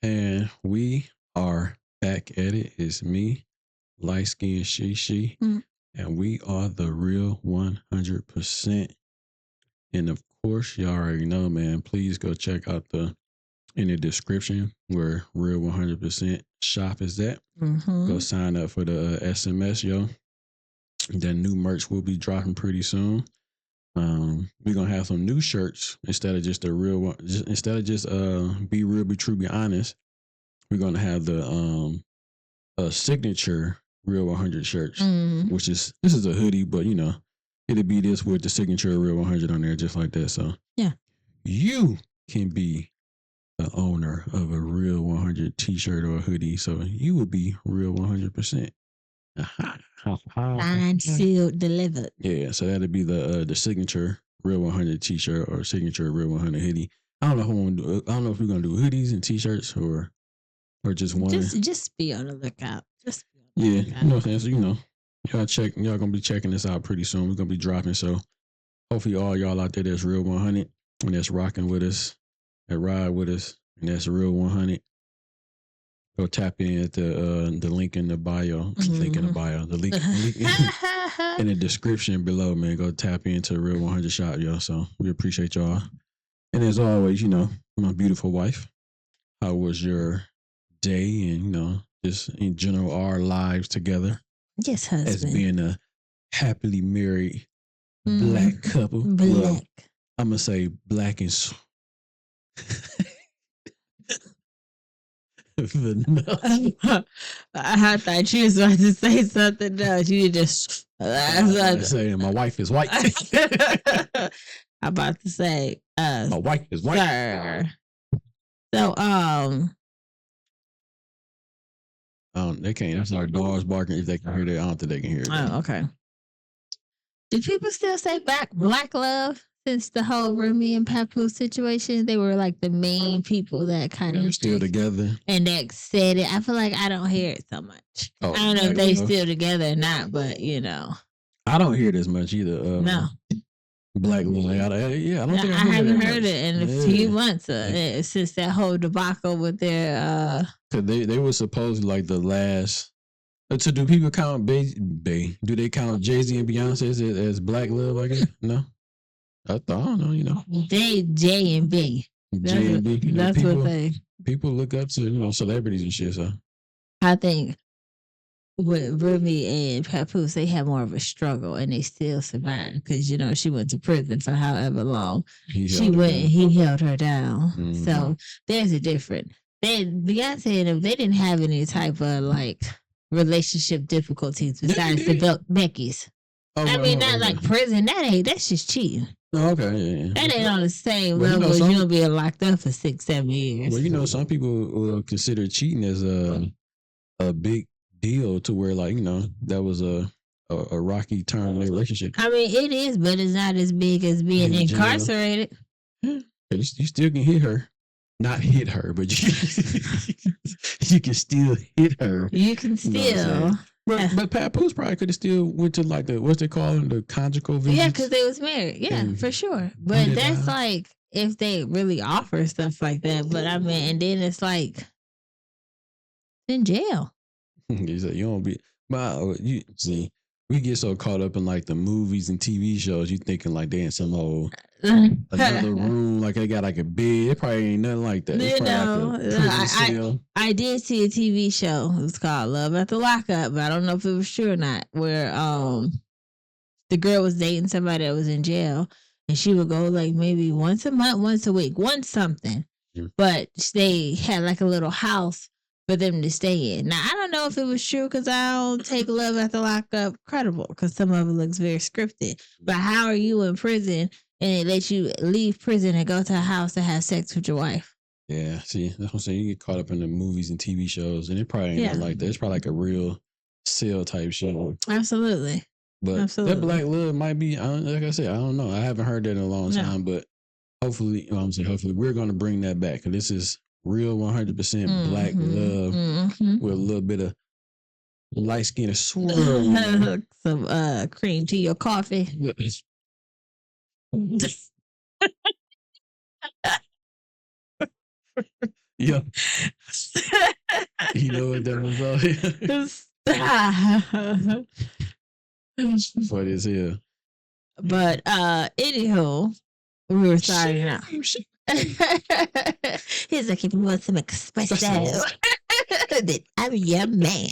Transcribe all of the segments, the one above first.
And we are back at it. It's me, light skin she, Mm. and we are the real 100%. And of course, you already know, man. Please go check out the in the description where Real 100% shop is at. Go sign up for the SMS, yo. That new merch will be dropping pretty soon. We're gonna have some new shirts instead of just the real one. Instead of just be real, be true, be honest. We're gonna have the signature Real 100 shirts, which is this is a hoodie, but it'll be this with the signature Real 100 on there, just like that. So Yeah. you can be the owner of a Real 100 T-shirt or a hoodie, so you will be Real 100%. Signed, sealed, delivered. Yeah, so that'll be the signature Real 100 T-shirt or signature Real 100 hoodie. I don't know if we want to do. I don't know if we're gonna do hoodies and T-shirts or just one. Just be on the lookout. Just be on the yeah, lookout. you know what I'm saying. So y'all gonna be checking this out pretty soon. We're gonna be dropping. So hopefully all y'all out there that's Real 100 and that's rocking with us, that ride with us, and that's Real 100. Go tap in at the link in the bio. Link in the bio. The link in the description below, man. Go tap into Real 100 shop, yo. So we appreciate y'all. And as always, my beautiful wife, how was your day and just in general our lives together? Yes, husband. As being a happily married black couple. Black. Well, I'm gonna say black and I thought you was about to say something else. You just saying my wife is white. I'm about to say my wife is white. Sir. So they can't. That's our dogs barking. If they can hear that, I don't think they can hear it. Oh, okay. Do people still say black love since the whole Remy and Papoose situation? They were like the main people that kind of still together. And that said it. I feel like I don't hear it so much. I don't know if they still together or not, but I don't hear it as much either. No. Black love. I don't think I haven't heard it in a few months since that whole debacle with their. Cause they were supposedly like the last. So do people count Do they count Jay-Z and Beyonce as black love? I guess no. I don't know. J and B. J and B. That's what they. People look up to celebrities and shit. So I think with Remy and Papoose, they had more of a struggle, and they still survived because she went to prison for however long. He held her down. Mm-hmm. So there's a difference. Beyonce and them, they didn't have any type of relationship difficulties besides the Becky's. Not like prison. That's just cheating. Oh, okay, yeah. That ain't on the same level as you being locked up for 6-7 years. Well, some people will consider cheating as a big deal to where that was a rocky turn in their relationship. It is, but it's not as big as being incarcerated. Yeah. You still can hit her. Not hit her, but you can still hit her. You can still. But Papoose probably could have still went to what's they call them, the conjugal visits. Yeah, because they was married. Yeah, for sure. But that's if they really offer stuff like that. But and then it's in jail. You don't be. But you see, we get so caught up in the movies and TV shows. You thinking they in some old another room, they got a bed. It probably ain't nothing like that. I did see a TV show. It was called Love at the Lockup, but I don't know if it was true or not. Where the girl was dating somebody that was in jail, and she would go maybe once a month, once a week, once something. Mm-hmm. But they had a little house for them to stay in. Now, I don't know if it was true because I don't take Love at the Lockup credible because some of it looks very scripted. But how are you in prison and they let you leave prison and go to a house to have sex with your wife? Yeah, see, that's what I'm saying. You get caught up in the movies and TV shows, and it probably ain't like that. It's probably a real sale type show. Absolutely. But that black love might be, like I said, I don't know. I haven't heard that in a long time, but hopefully, hopefully we're going to bring that back. This is Real 100% black love with a little bit of light skin and swirl. Some cream to your coffee. Yeah. You know what that was about? Funny as hell. But anywho, we were starting out. He's like, if you want some espresso, then I'm your man.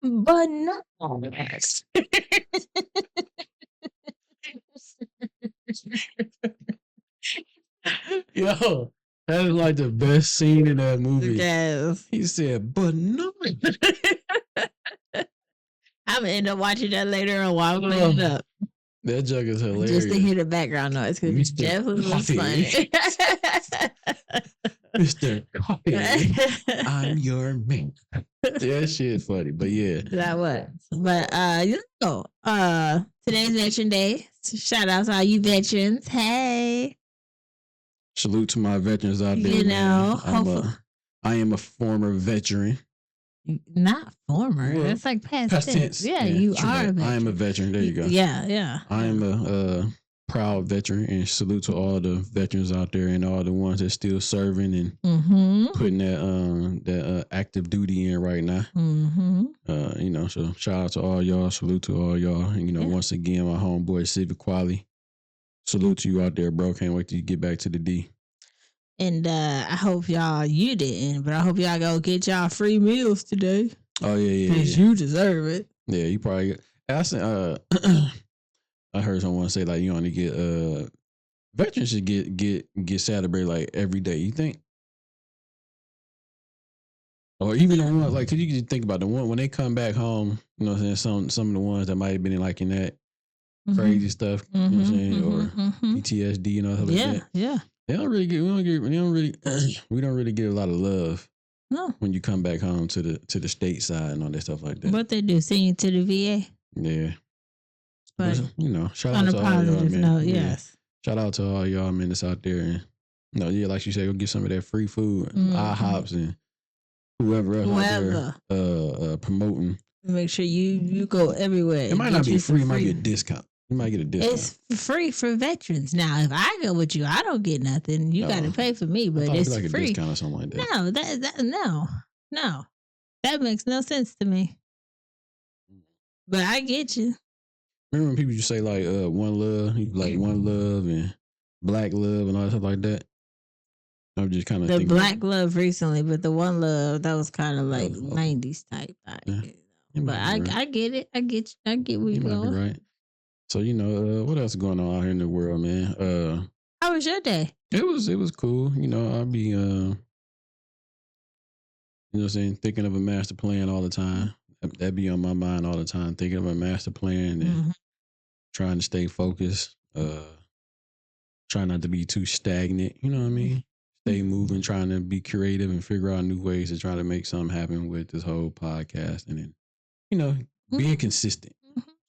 But no. Yo, that is like the best scene in that movie. Yes. He said, but no. I'm gonna end up watching that later on while I'm cleaning up. That joke is hilarious. Just to hear the background noise because it definitely was funny. Mr. Coffee, I'm your man. That shit funny, but yeah. That was. But today's Veteran Day. Shout out to all you veterans. Hey. Salute to my veterans out there. You know, I am a former veteran. Not former. Well, that's like past tense. Yeah, you are a veteran. I am a veteran. There you go. Yeah. I am a proud veteran, and salute to all the veterans out there and all the ones that's still serving and putting that active duty in right now. So shout out to all y'all. Salute to all y'all. And once again, my homeboy Civic Quality. Salute to you out there, bro. Can't wait till you get back to the D. And I hope you didn't, but I hope y'all go get y'all free meals today. Oh yeah. Because you deserve it. Yeah, you probably. I heard someone say like you only get veterans should get celebrated like every day. You think? Or even the ones like, cause you can think about the one when they come back home. You know what I'm saying? Some of the ones that might have been in like in that crazy stuff. You know what I'm saying? Or PTSD and all that like that. Yeah. We don't really get a lot of love. No. When you come back home to the state side and all that stuff like that. What they do, send you to the VA. Yeah. But shout out to all y'all, man. Yes. Shout out to all y'all men that's out there and like you said, go get some of that free food, IHOPs and whoever else out there promoting. Make sure you go everywhere. It might not be free, it might be a discount. You might get a discount. It's free for veterans. Now, if I go with you, I don't get nothing. You got to pay for me, but it's like free. A discount or something like that. No. That makes no sense to me. But I get you. Remember when people used to say like one love, one love and black love and all that stuff like that? I'm just kind of the black love recently, but the one love that was kind of like 90s type. But I get it. I get where you're going. Right. So what else is going on out here in the world, man? How was your day? It was cool. I'll be thinking of a master plan all the time. That be on my mind all the time. Thinking of a master plan and trying to stay focused. Trying not to be too stagnant. You know what I mean? Stay moving, trying to be creative and figure out new ways to try to make something happen with this whole podcast, and then being consistent.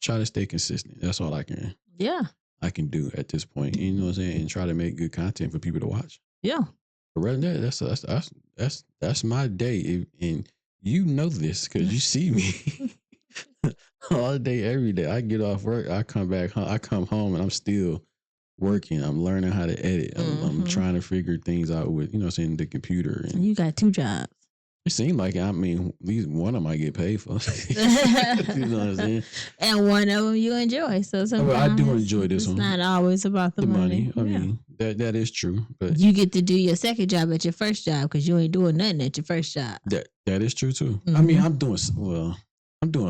Try to stay consistent. That's all I can. Yeah. I can do at this point. You know what I'm saying? And try to make good content for people to watch. Yeah. But right now, that's my day. And you know this because you see me all day, every day. I get off work, I come back home, I come home and I'm still working. I'm learning how to edit. I'm trying to figure things out with, the computer. And you got 2 jobs. It seemed like, at least one of them I get paid for. You know what I'm saying? And one of them you enjoy. So sometimes I do enjoy this one. It's not always about the money. I mean, that is true. But you get to do your second job at your first job because you ain't doing nothing at your first job. That is true too. I mean, I'm doing a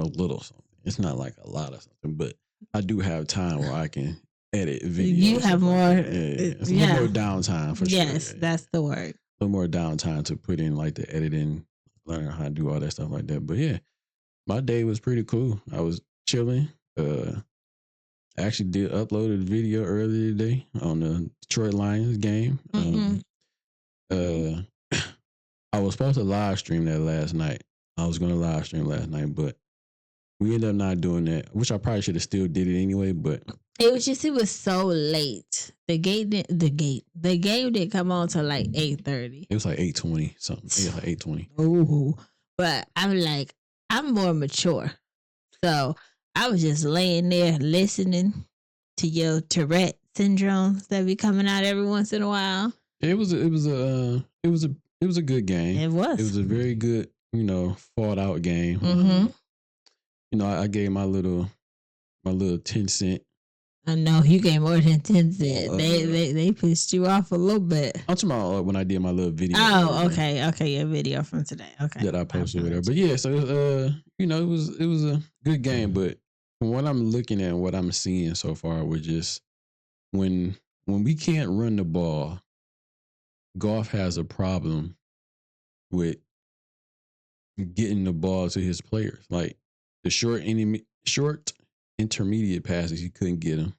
little something. It's not like a lot of something, but I do have time where I can edit videos. You have more. It's a little more downtime for sure. Yes, that's the word. A little more downtime to put in like the editing, learning how to do all that stuff like that. But yeah, my day was pretty cool. I was chilling. I actually did upload a video earlier today on the Detroit Lions game. I was supposed to live stream that last night. I was going to live stream last night, but we ended up not doing that, which I probably should have still did it anyway, but it was so late. The game didn't come on till like 8:30. It was like 8:20 something. It was like 8:20. Oh, but I'm more mature. So I was just laying there listening to your Tourette syndromes that be coming out every once in a while. It was a good game. It was. It was a very good, fought out game. Mm-hmm. I gave my little 10 cent. I know you gave more than 10 cents. They pissed you off a little bit. I'm talking about when I did my little video. Oh, okay, your video from today. Okay, that I posted with her. But yeah, so it was a good game. But from what I'm looking at, and what I'm seeing so far, we're just when we can't run the ball, Goff has a problem with getting the ball to his players. Like the short intermediate passes, he couldn't get them.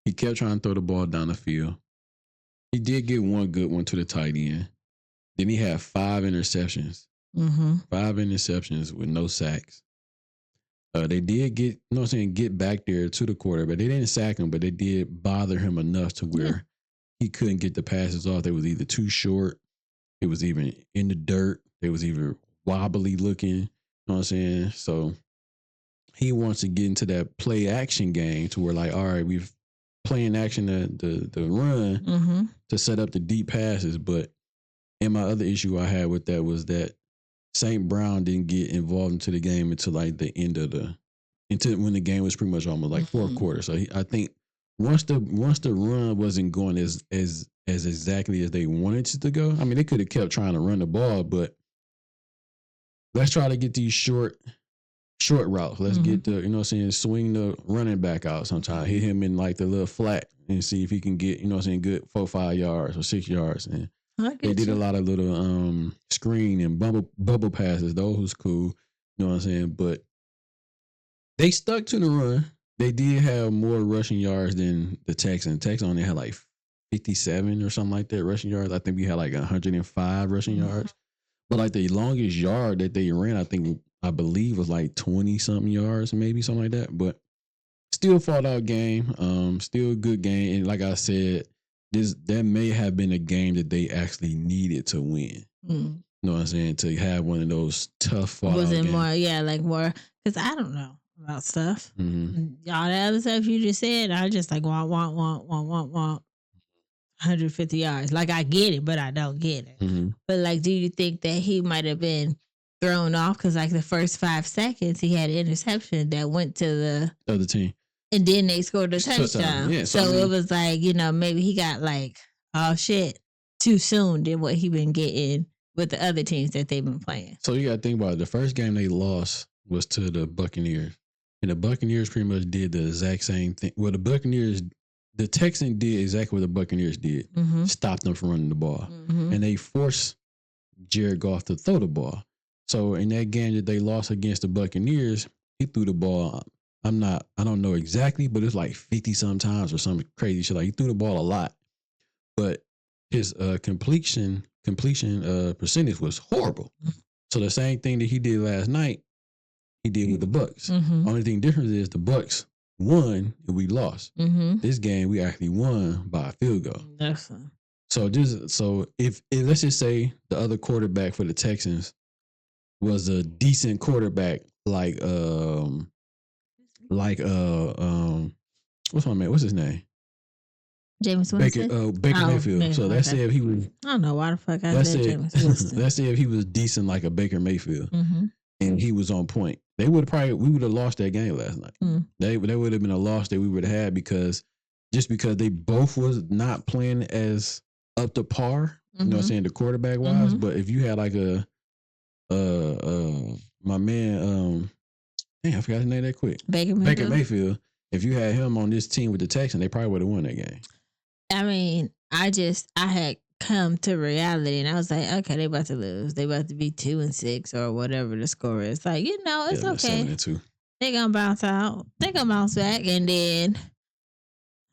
He kept trying to throw the ball down the field. He did get one good one to the tight end. Then he had 5 interceptions. Mm-hmm. 5 interceptions with no sacks. They did get back there to the quarterback. They didn't sack him, but they did bother him enough to where he couldn't get the passes off. They was either too short, it was even in the dirt, they was either wobbly looking. You know what I'm saying? So he wants to get into that play action game to where, like, all right, we've playing action the run to set up the deep passes. But and my other issue I had with that was that St. Brown didn't get involved into the game until like the end of until when the game was pretty much almost like fourth quarter. So I think once the run wasn't going as exactly as they wanted it to go. I mean, they could have kept trying to run the ball, but let's try to get these short routes. Let's get the, swing the running back out sometime. Hit him in like the little flat and see if he can get, good 4-5 yards or 6 yards. And they did a lot of little screen and bubble passes. Those was cool. You know what I'm saying? But they stuck to the run. They did have more rushing yards than the Texans. Texans only had like 57 or something like that rushing yards. I think we had like 105 rushing yards. But like the longest yard that they ran, I believe was like 20 something yards, maybe something like that. But still fought out game. Still a good game. And like I said, that may have been a game that they actually needed to win. You know what I'm saying? To have one of those tough fought out games. Was it more? Yeah, like more. Because I don't know about stuff. All the other stuff you just said, I just like want 150 yards. Like I get it, but I don't get it. But like, do you think that he might have been thrown off because like the first 5 seconds he had an interception that went to the other team, and then they scored a touchdown. Yeah, so it was like, maybe he got like, oh shit, too soon than what he been getting with the other teams that they've been playing. So you got to think about it. The first game they lost was to the Buccaneers, and the Buccaneers pretty much did the exact same thing. Well, the Texans did exactly what the Buccaneers did. Stopped them from running the ball. And they forced Jared Goff to throw the ball. So in that game that they lost against the Buccaneers, he threw the ball. I don't know exactly, but it's like 50 sometimes or some crazy shit. Like he threw the ball a lot, but his completion percentage was horrible. So the same thing that he did last night, he did with the Bucs. Only thing different is the Bucs won and we lost. This game we actually won by a field goal. That's so if let's just say the other quarterback for the Texans was a decent quarterback, like what's my man? What's his name? James Winston. Baker Mayfield. So let's say if he was, I don't know why the fuck I said James Winston. Let's say if he was decent like a Baker Mayfield, and he was on point, we would have lost that game last night. They would have been a loss that we would have had because they both was not playing as up to par. You know what I'm saying, the quarterback wise. But if you had like my man, I forgot his name that quick. Baker Mayfield. If you had him on this team with the Texans, they probably would have won that game. I mean, I had come to reality and I was like, okay, they about to lose. They about to be 2-6 or whatever the score is. Like, it's okay. 7-2. They gonna bounce out. They gonna bounce back. And then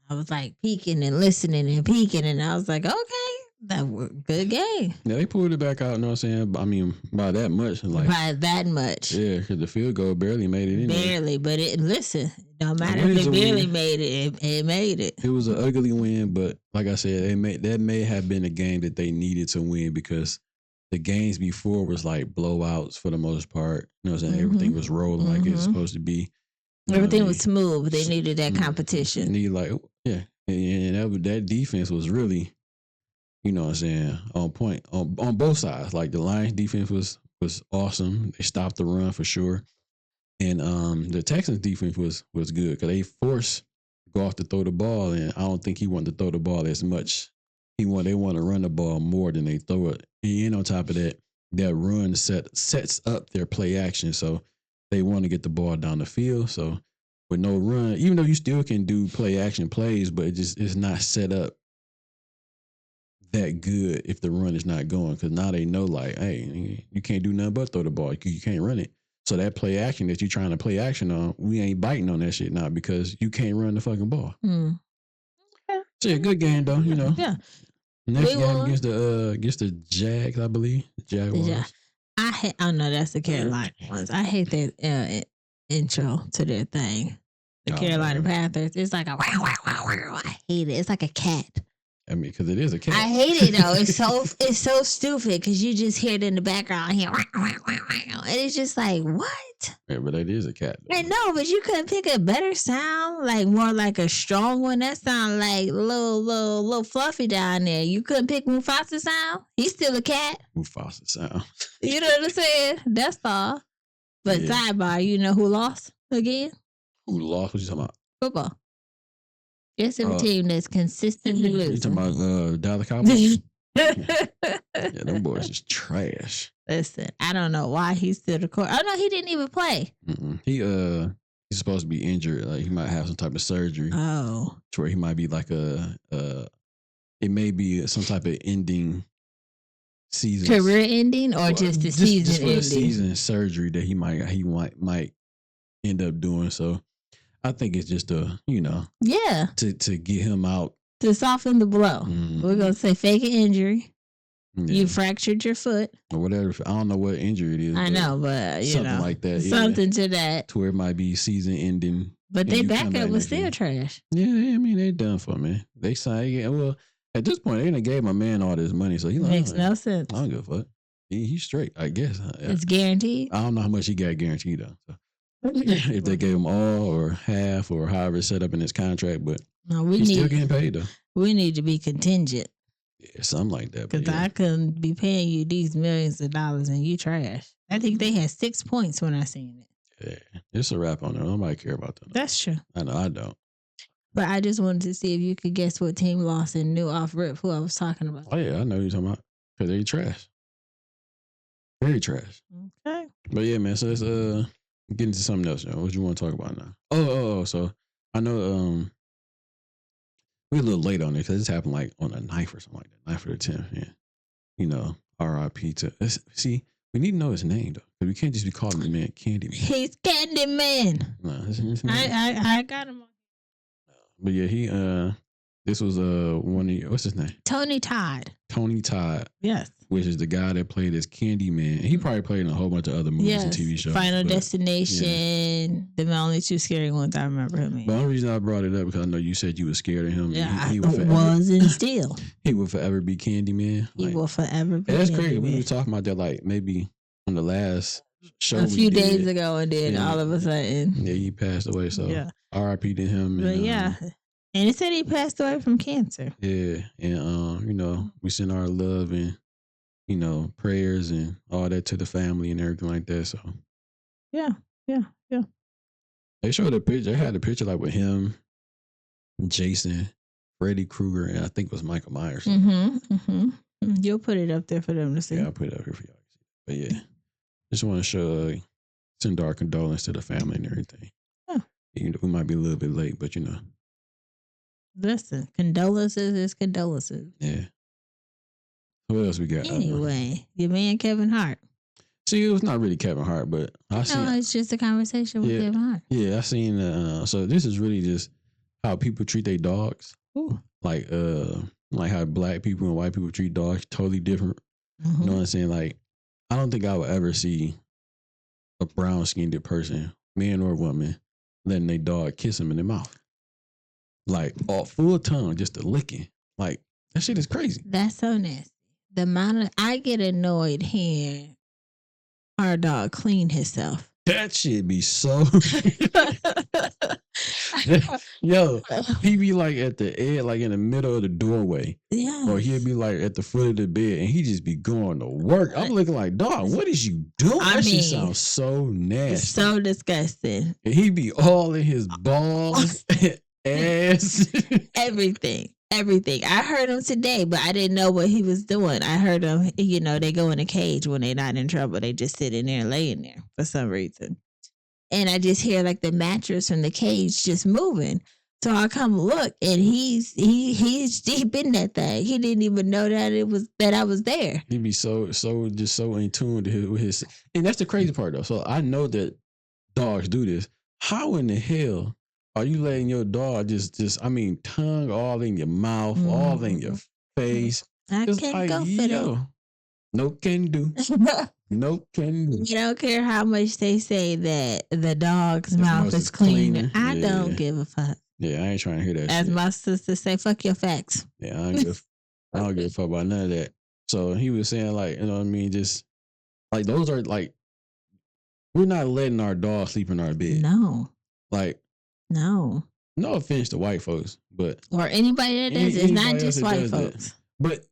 I was like peeking and listening and peeking and I was like, okay. That was a good game. Yeah, they pulled it back out, you know what I'm saying? I mean, by that much. By that much. Yeah, because the field goal barely made it anyway. Barely, but it don't matter if they barely made it. It made it. It was an ugly win, but like I said, that may have been a game that they needed to win because the games before was like blowouts for the most part. You know what I'm saying? Everything was rolling like it's supposed to be. Everything was smooth. They needed that competition. And and that defense was really... you know what I'm saying, on point on both sides. Like the Lions defense was awesome. They stopped the run for sure. And the Texans defense was good because they forced Goff to throw the ball, and I don't think he wanted to throw the ball as much. They want to run the ball more than they throw it. And on top of that, that run sets up their play action, so they want to get the ball down the field. So with no run, even though you still can do play action plays, but it's not set up that good if the run is not going, because now they know, like, hey, you can't do nothing but throw the ball. You can't run it. So that play action that you're trying to play action on, we ain't biting on that shit now because you can't run the fucking ball. Okay. So yeah, good game though, you know. Yeah. Next game against the Jags, I believe. The Jaguars. Oh no, that's the Carolina ones. I hate that intro to their thing. The Carolina Panthers. It's like a wow, wow, wow, wow. I hate it. It's like a cat. I mean, because it is a cat. I hate it though. It's so stupid because you just hear it in the background here, and it's just like, what? Yeah, but it is a cat. I know, but you couldn't pick a better sound, like more like a strong one. That sound like little fluffy down there. You couldn't pick Mufasa sound. He's still a cat. Mufasa sound. You know what I'm saying? That's all. But sidebar, you know who lost again? Who lost? What you talking about? Football. It's a team that's consistently losing. You talking about Dallas Cowboys? Yeah, them boys is trash. Listen, I don't know why he's still the coach. Oh no, he didn't even play. He's supposed to be injured. Like he might have some type of surgery. Oh, to where he might be like it may be some type of ending season, career ending, or just the season just ending. Season surgery that he might end up doing. So I think it's just to get him out, to soften the blow. We're gonna say fake an injury. Yeah. You fractured your foot or whatever. I don't know what injury it is. I know, but something like that. Something to that. To where it might be season ending. But they backup was still trash. Yeah, I mean they done for me. They signed. Well, at this point, they done gave my man all this money, so he makes no sense. I don't give a fuck. He's straight, I guess. It's guaranteed. I don't know how much he got guaranteed though. So. If they gave him all or half or however it's set up in his contract, but he's still getting paid though. We need to be contingent. Yeah, something like that. Because I couldn't be paying you these millions of dollars and you trash. I think they had 6 points when I seen it. Yeah, it's a wrap on there. Nobody care about that. That's true. I know I don't. But I just wanted to see if you could guess what team lost and knew off rip who I was talking about. Oh yeah, I know who you're talking about. Because they trash. Very trash. Okay. But yeah, man. So let's get into something else. What you want to talk about now? Oh. So I know we're a little late on it because this happened like on the 9th or something like that, 9th or the 10th. Yeah. You know, R.I.P. to see. We need to know his name though, because we can't just be calling the man Candy Man. He's Candy Man. No, his name. I got him. But yeah, he this was one of what's his name? Tony Todd. Tony Todd. Yes. Which is the guy that played as Candy Man. He probably played in a whole bunch of other movies and TV shows. Final Destination. Yeah. The only 2 scary ones I remember him in. The only reason I brought it up because I know you said you were scared of him. Yeah, he was and still. He will forever be Candy Man. He will forever be. That's crazy. We were talking about that like maybe on the last show a few days ago, and then all of a sudden, he passed away. So R.I.P. to him. But and it said he passed away from cancer. Yeah, and we send our love and prayers and all that to the family and everything like that. So yeah. They showed a picture. They had a picture like with him, Jason, Freddy Krueger, and I think it was Michael Myers. You'll put it up there for them to see. Yeah, I'll put it up here for y'all. But yeah, just want to send our condolences to the family and everything. We might be a little bit late, but Listen, condolences is condolences. Yeah. What else we got? Anyway, your man Kevin Hart. See, it was not really Kevin Hart, but it's just a conversation with Kevin Hart. Yeah, I seen. So this is really just how people treat their dogs. Ooh. Like how black people and white people treat dogs, totally different. You know what I'm saying? Like, I don't think I would ever see a brown-skinned person, man or woman, letting their dog kiss him in the mouth. Like, all full tongue, just a licking. Like, that shit is crazy. That's so nasty. The amount of I get annoyed hearing our dog clean himself. That shit be so. Yo, he be like at the edge, like in the middle of the doorway. Yeah. Or he'd be like at the foot of the bed and he just be going to work. I'm looking like, dog, what is you doing? That shit sounds so nasty. So disgusting. And he be all in his balls, ass. Everything. I heard him today, but I didn't know what he was doing. I heard him, they go in a cage when they're not in trouble. They just sit in there and laying there for some reason. And I just hear like the mattress from the cage just moving. So I come look and he's deep in that thing. He didn't even know that I was there. He'd be so in tune with his, and that's the crazy part though. So I know that dogs do this. How in the hell are you letting your dog tongue all in your mouth, all in your face? I can't go for that. No can do. No can do. You don't care how much they say that the dog's mouth is cleaner. I don't give a fuck. Yeah, I ain't trying to hear that. As shit. my sister say, fuck your facts. Yeah, I don't give a fuck about none of that. So he was saying like, you know what I mean? Just like those are like, we're not letting our dog sleep in our bed. No. Like, no. No offense to white folks, but or anybody that does it. It's not just white folks. That. But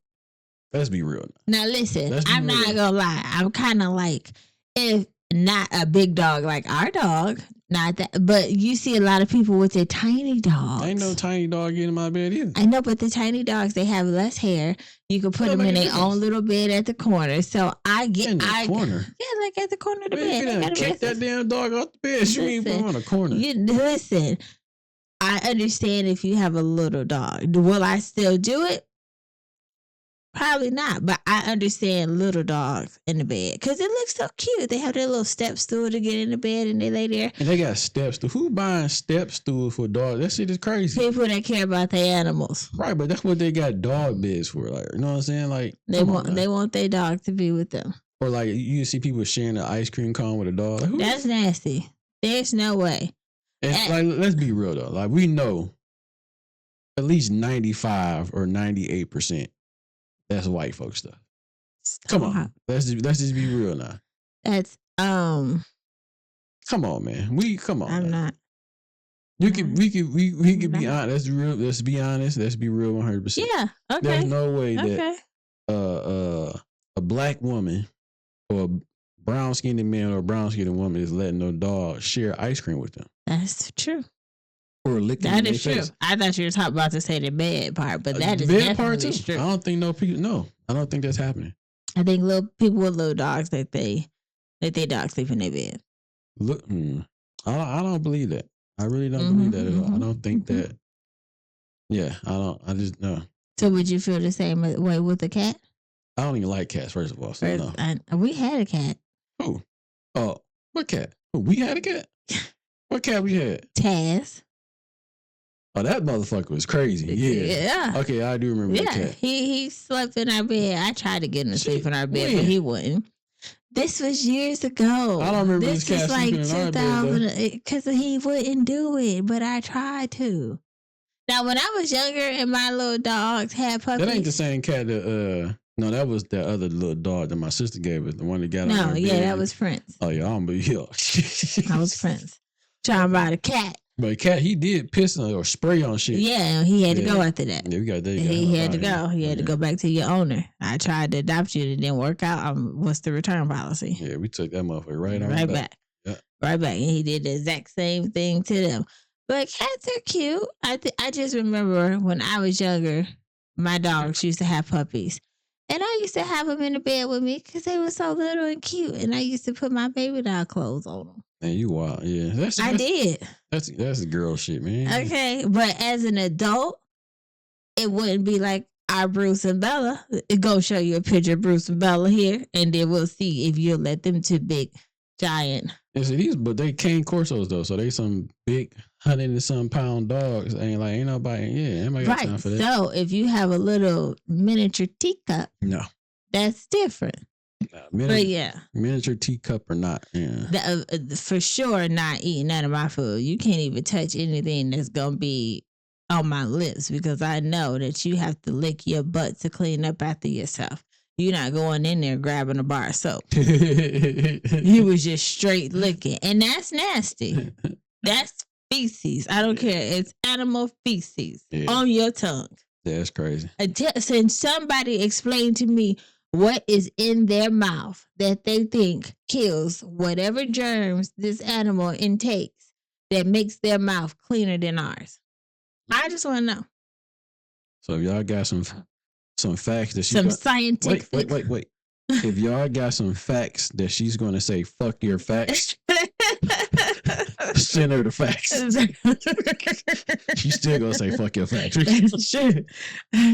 let's be real. Now listen, I'm not gonna lie. I'm kind of like, if not a big dog like our dog, not that, but you see a lot of people with their tiny dogs. Ain't no tiny dog in my bed either. I know, but the tiny dogs, they have less hair. You can put them in their own little bed at the corner. So I get in the corner. Yeah, like at the corner of the bed. You kick that damn dog off the bed. You ain't put him on the corner. Listen, I understand if you have a little dog. Will I still do it? Probably not, but I understand little dogs in the bed because it looks so cute. They have their little step stool to get in the bed and they lay there. And they got step stool. Who buying step stool for dogs? That shit is crazy. People that care about their animals. Right, but that's what they got dog beds for. Like, you know what I'm saying? Like they want their dog to be with them. Or like you see people sharing an ice cream cone with a dog. Like, that's nasty. There's no way. Like, let's be real though. Like, we know at least 95 or 98%. That's white folk stuff. Come on, let's just be real now. That's Come on, man. Come on. I'm man. not. We could be honest. Let's be honest. Let's be real 100%. Yeah. Okay. There's no way that a black woman or a brown skinned man or a brown skinned woman is letting no dog share ice cream with them. That's true. Or licking that is true. Face. I thought you were about to say the bed part, but that is definitely part too. True. I don't think I don't think that's happening. I think little people with little dogs that they dogs sleep in their bed. Look, I don't believe that. I really don't believe that at all. I don't think that. Yeah, I don't. I just no. So would you feel the same way with a cat? I don't even like cats. First of all, so no. We had a cat. Who? Oh, what cat? We had a cat. What cat we had? Taz. Oh, that motherfucker was crazy. Yeah. Okay, I do remember that cat. He slept in our bed. I tried to get him to sleep in our bed, but he wouldn't. This was years ago. I don't remember this cat sleeping in our bed. Because he wouldn't do it, but I tried to. Now, when I was younger and my little dogs had puppies. That ain't the same cat that, no, that was the other little dog that my sister gave us, the one that got on her bed. That was Prince. Oh, yeah, I don't believe That was Prince. Trying to buy the cat. But cat, he did piss on or spray on shit. Yeah, he had to go after that. Yeah, we got that. He had to go. He had to go back to your owner. I tried to adopt you. It didn't work out. What's the return policy? Yeah, we took that motherfucker right back. Yeah. Right back. And he did the exact same thing to them. But cats are cute. I just remember when I was younger, my dogs used to have puppies. And I used to have them in the bed with me because they were so little and cute. And I used to put my baby doll clothes on them. Man, you wild. Yeah. I did. That's girl shit, man. Okay. But as an adult, it wouldn't be like our Bruce and Bella. Go show you a picture of Bruce and Bella here. And then we'll see if you'll let them two big, giant. Yeah, see, but they cane corsos though. So they some big 100-and-some pound dogs. Ain't nobody. Yeah, anybody got time for that. So if you have a little miniature teacup, no, that's different. But yeah, miniature teacup or not, yeah, for sure not eating none of my food. You can't even touch anything that's gonna be on my lips because I know that you have to lick your butt to clean up after yourself. you're not going in there grabbing a bar of soap. You was just straight licking. And that's nasty. That's feces. I don't care. It's animal feces on your tongue. Yeah, that's crazy. Since somebody explain to me what is in their mouth that they think kills whatever germs this animal intakes that makes their mouth cleaner than ours. I just want to know. So if y'all got some facts that she's scientific. Wait. If y'all got some facts that she's going to say, fuck your facts, send her the facts. She's still going to say, fuck your facts. That's true.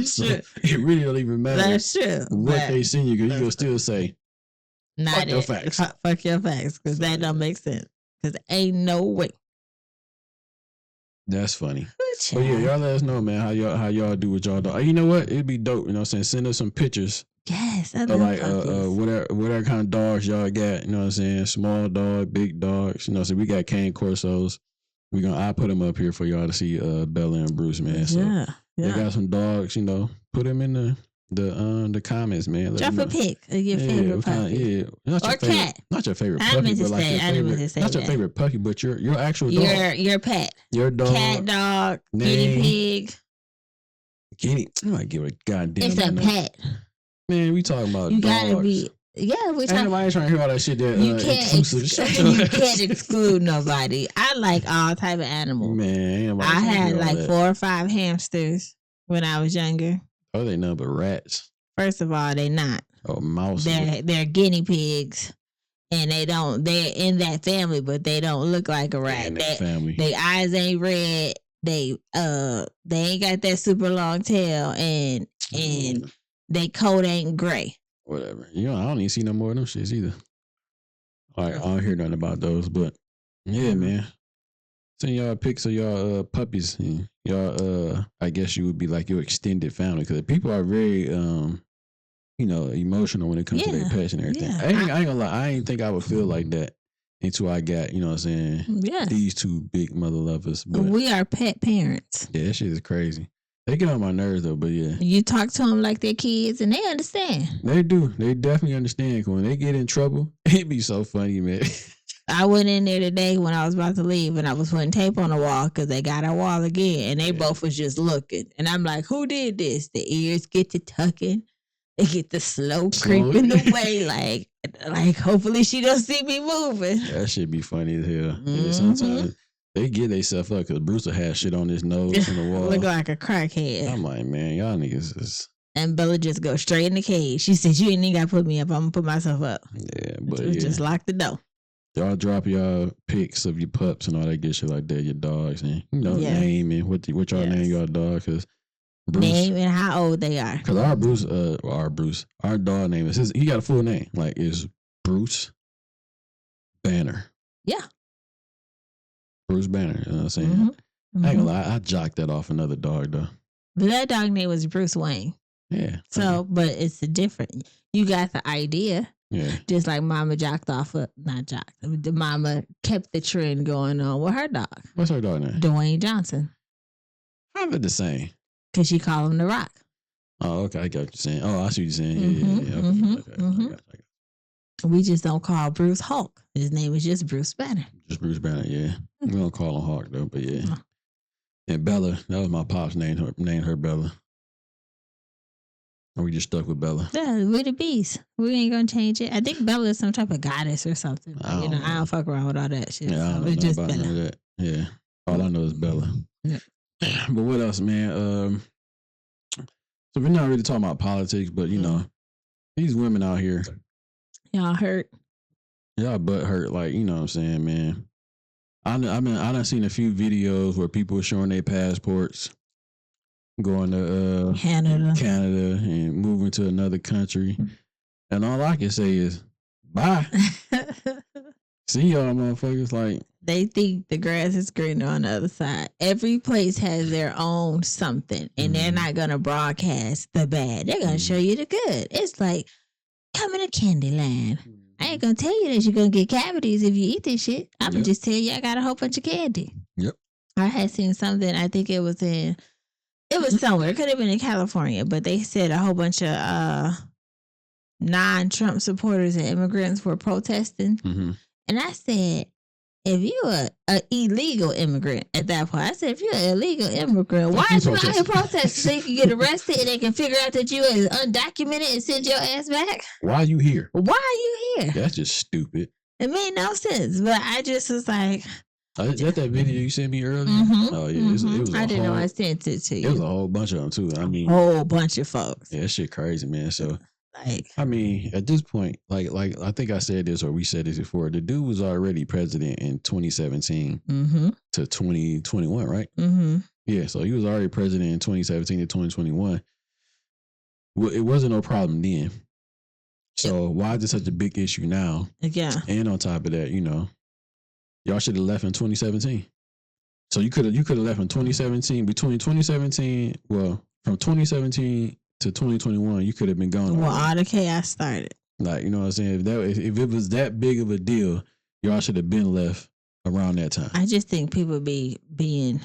So it really don't even matter what they send you, because you will still say, fuck your facts. Fuck your facts, because that don't make sense. Because ain't no way. That's funny. But yeah, y'all let us know, man, how y'all do what y'all do. You know what? It'd be dope, you know what I'm saying? Send us some pictures. Yes, I love like whatever kind of dogs y'all got, you know what I'm saying? Small dog, big dogs, you know what I'm saying? We got cane corsos. I'll put them up here for y'all to see Bella and Bruce, man. So they got some dogs, you know, put them in the comments, man. Drop a pic of your favorite puppy. Not your favorite, cat. Not your favorite puppy, but like your favorite. Not your favorite puppy, but your actual dog. Your pet. Your dog. Cat, dog, guinea pig. Guinea. I might give it a goddamn. It's a pet. Man, we talking about you dogs. Gotta be. Yeah, we're talking. Ain't trying to hear all that shit that you can't exclude nobody. I like all type of animals. Man, I had like 4 or 5 hamsters when I was younger. Oh, they nothing but rats. First of all, they not. Oh, mouse. They're guinea pigs, and they're in that family, but they don't look like a rat. Family. Their eyes ain't red. They ain't got that super long tail, and they coat ain't gray. Whatever. You know, I don't even see no more of them shits either. I don't hear nothing about those, but yeah, man. Send y'all pics of y'all puppies. And y'all, I guess you would be like your extended family, because people are very, emotional when it comes to their pets and everything. Yeah. I ain't gonna lie. I ain't think I would feel like that until I got, you know what I'm saying? Yeah. These two big mother lovers. But we are pet parents. Yeah, that shit is crazy. They get on my nerves though, but yeah. You talk to them like they're kids and they understand. They do. They definitely understand. Cause when they get in trouble, it'd be so funny, man. I went in there today when I was about to leave and I was putting tape on the wall because they got our wall again and they both was just looking. And I'm like, who did this? The ears get to tucking. They get the slow creeping away. Like hopefully she don't see me moving. That should be funny as hell. Mm-hmm. Sometimes they get themselves up because Bruce had shit on his nose on the wall. Look like a crackhead. I'm like, man, y'all niggas is. And Bella just go straight in the cage. She said, you ain't even got to put me up. I'm going to put myself up. Yeah, but just lock the door. Y'all drop y'all pics of your pups and all that good shit like that, your dogs, and name and what y'all name y'all dog, because name and how old they are. Because our dog name is he got a full name, like is Bruce Banner. Yeah. Bruce Banner, you know what I'm saying? Mm-hmm. I ain't gonna lie, I jocked that off another dog though. But that dog name was Bruce Wayne. Yeah. So, but it's a different. You got the idea. Yeah. Just like Mama jocked off not jocked. The Mama kept the trend going on with her dog. What's her dog name? Dwayne Johnson. How it the same? Because she called him The Rock. Oh, okay. I got what you're saying. Oh, I see what you're saying. Yeah. Okay. We just don't call Bruce Hulk. His name is just Bruce Banner. Just Bruce Banner, yeah. We don't call him Hulk though, but yeah. And Bella, that was my pops named her Bella. Or we just stuck with Bella. Yeah, we're the beast. We ain't gonna change it. I think Bella is some type of goddess or something. I don't fuck around with all that shit. Yeah, I don't know just about none of that. Yeah. All I know is Bella. Yeah. But what else, man? So we're not really talking about politics, but you know, these women out here. Y'all hurt. Y'all butt hurt, like, you know what I'm saying, man. I done seen a few videos where people are showing their passports, going to Canada and moving to another country. And all I can say is, bye. See y'all motherfuckers, like. They think the grass is greener on the other side. Every place has their own something, and they're not going to broadcast the bad. They're going to show you the good. It's like, coming to Candyland. I ain't going to tell you that you're going to get cavities if you eat this shit. I'm going to just tell you I got a whole bunch of candy. Yep. I had seen something, I think it was somewhere. It could have been in California, but they said a whole bunch of non-Trump supporters and immigrants were protesting. Mm-hmm. And I said, if you're an illegal immigrant at that point, I said, if you're an illegal immigrant, why are you out here protesting so you can get arrested and they can figure out that you are undocumented and send your ass back? Why are you here? Why are you here? That's just stupid. It made no sense, but I just was like... Is that video you sent me earlier? Mm-hmm, Oh, yeah. It was I didn't know I sent it to you. It was a whole bunch of them, too. I mean... whole bunch of folks. Yeah, that shit crazy, man. So... Like, I mean, at this point, like I think I said this or we said this before. The dude was already president in 2017 to 2021, right? Mm-hmm. Yeah, so he was already president in 2017 to 2021. Well, it wasn't no problem then. So why is it such a big issue now? Yeah. And on top of that, y'all should have left in 2017. So you could have left in 2017 between 2017. Well, from 2017. To 2021, you could have been gone. Well, all the chaos started. Like, you know what I'm saying? If it was that big of a deal, y'all should have been left around that time. I just think people be being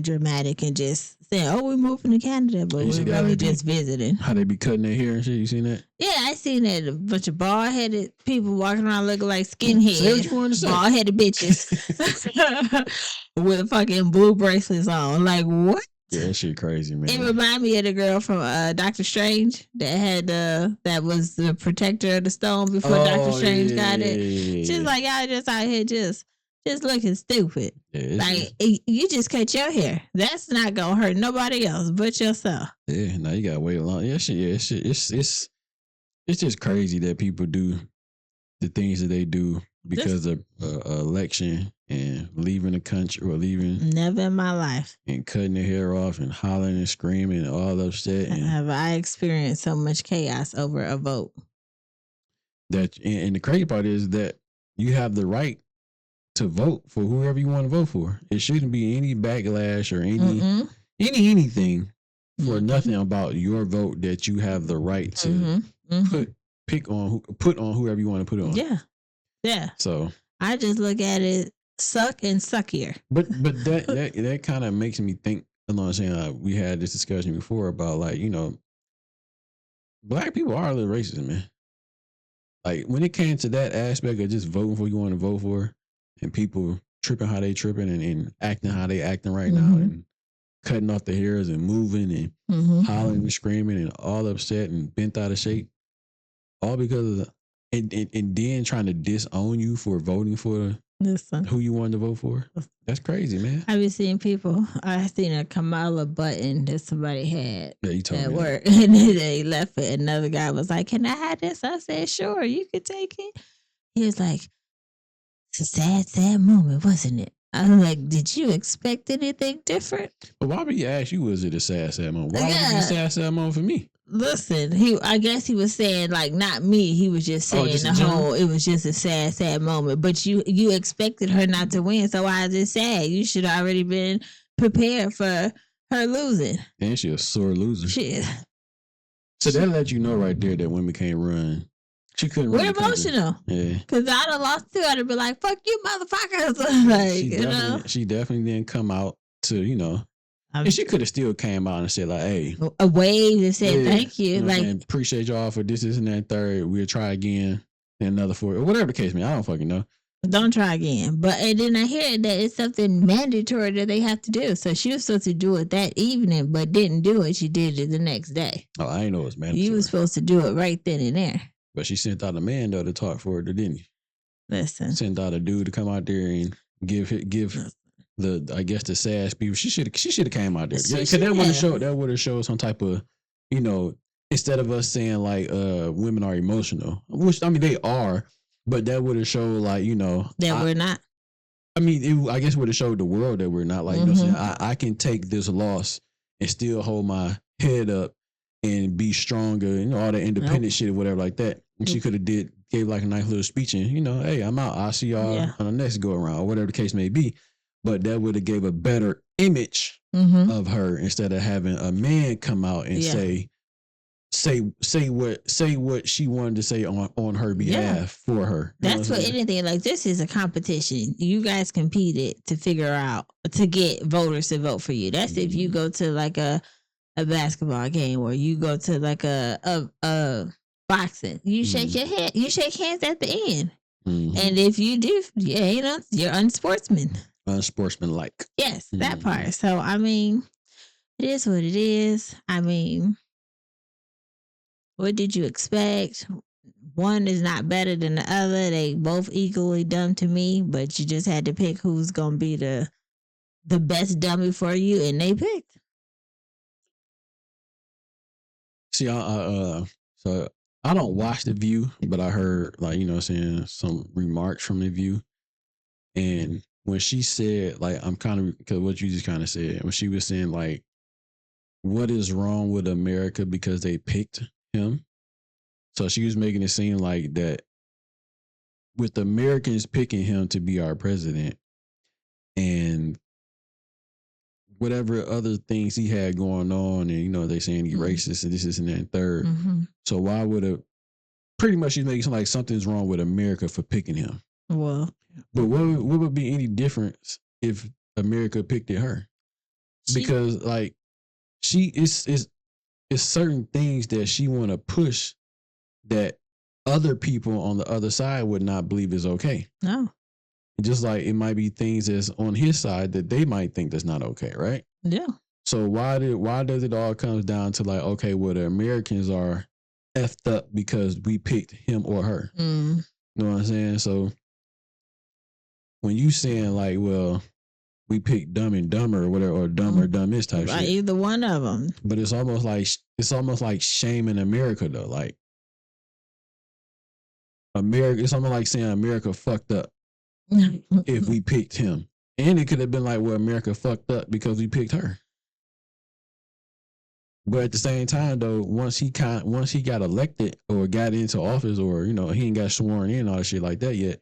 dramatic and just saying, "Oh, we're moving to Canada," but we're really just visiting. How they be cutting their hair and shit? You seen that? Yeah, I seen that. A bunch of bald headed people walking around looking like skinheads, bald headed bitches with fucking blue bracelets on. Like what? Yeah, that shit crazy, man. It reminded me of the girl from Doctor Strange that had that was the protector of the stone before Doctor Strange got it. She's like, y'all just out here just looking stupid. Yeah, like you just cut your hair. That's not gonna hurt nobody else but yourself. Yeah, now you gotta wait a long. Yeah, it's just crazy that people do the things that they do because of election and leaving the country or leaving. Never in my life. And cutting their hair off and hollering and screaming and all that shit. Have I experienced so much chaos over a vote? And the crazy part is that you have the right to vote for whoever you want to vote for. It shouldn't be any backlash or anything for nothing about your vote that you have the right to put on whoever you want to put on. Yeah. Yeah. So I just look at it, suck and suckier. But that kind of makes me think. You know what I'm saying? We had this discussion before about black people are a little racist, man. Like when it came to that aspect of just voting for who you want to vote for, and people tripping how they tripping and acting how they acting right now, and cutting off the hairs and moving and hollering and screaming and all upset and bent out of shape, all because of and then trying to disown you for voting for who you wanted to vote for. That's crazy, man. I've been seeing people. I seen a Kamala button that somebody had at work, and they left it. Another guy was like, "Can I have this?" I said, "Sure, you could take it." He was like, "It's a sad, sad moment, wasn't it?" I was like, "Did you expect anything different?" But why would he ask you? Was it a sad, sad moment? Why would it be a sad, sad moment for me? Listen, I guess he was saying like not me. He was just saying it was just a sad, sad moment. But you expected her not to win, so why is it sad? You should have already been prepared for her losing. And she a sore loser. Shit. So that let you know right there that women can't run. She couldn't run. We're emotional. Yeah. Because I'd have lost too. I'd have been like, "Fuck you, motherfuckers!" Like, she definitely didn't come out to and she could have still came out and said like, "Hey," a wave and said, "Thank you." Like, appreciate y'all for this and that third. We'll try again in another 4 or whatever the case may be. I don't fucking know. Don't try again. And then I hear that it's something mandatory that they have to do. So she was supposed to do it that evening, but didn't do it. She did it the next day. Oh, I didn't know it was mandatory. You were supposed to do it right then and there. But she sent out a man though to talk for her, didn't he? Listen. Sent out a dude to come out there and give the sad speech. She should have came out there because that would have showed some type of instead of us saying like women are emotional, which I mean they are, but that would have showed like that we're not. I mean, I guess would have showed the world that we're not like I can take this loss and still hold my head up and be stronger, all the independent shit or whatever like that. And she could have gave like a nice little speech and hey, I'm out. I'll see y'all on the next go around or whatever the case may be. But that would have gave a better image of her instead of having a man come out and say what she wanted to say on her behalf for her. That's what anything like this is a competition. You guys competed to figure out to get voters to vote for you. That's if you go to like a basketball game or you go to like a boxing. You shake your hand. You shake hands at the end. Mm-hmm. And if you do, you're unsportsman. Unsportsmanlike. Yes, that part. So I mean, it is what it is. I mean, what did you expect? One is not better than the other. They both equally dumb to me, but you just had to pick who's gonna be the best dummy for you, and they picked. See, so I don't watch The View, but I heard some remarks from The View, and when she said I'm kind of because what you just kind of said when she was saying what is wrong with America because they picked him. So she was making it seem like that with Americans picking him to be our president and whatever other things he had going on, and they saying he racist and this and that and third. Mm-hmm. So why would pretty much she's making it sound like something's wrong with America for picking him? Well, but what would be any difference if America picked her? Because she is certain things that she want to push that other people on the other side would not believe is okay. No. Just like it might be things that's on his side that they might think that's not okay, right? Yeah. So why does it all comes down to okay, well, the Americans are effed up because we picked him or her. You know what I'm saying? So when you saying well, we picked Dumb and Dumber or whatever, or Dumb or Dumbest type shit. Either one of them. But it's almost like shaming America though. Like America, it's almost like saying America fucked up if we picked him. And it could have been well, America fucked up because we picked her. But at the same time, though, once he got elected or got into office, or he ain't got sworn in all shit like that yet.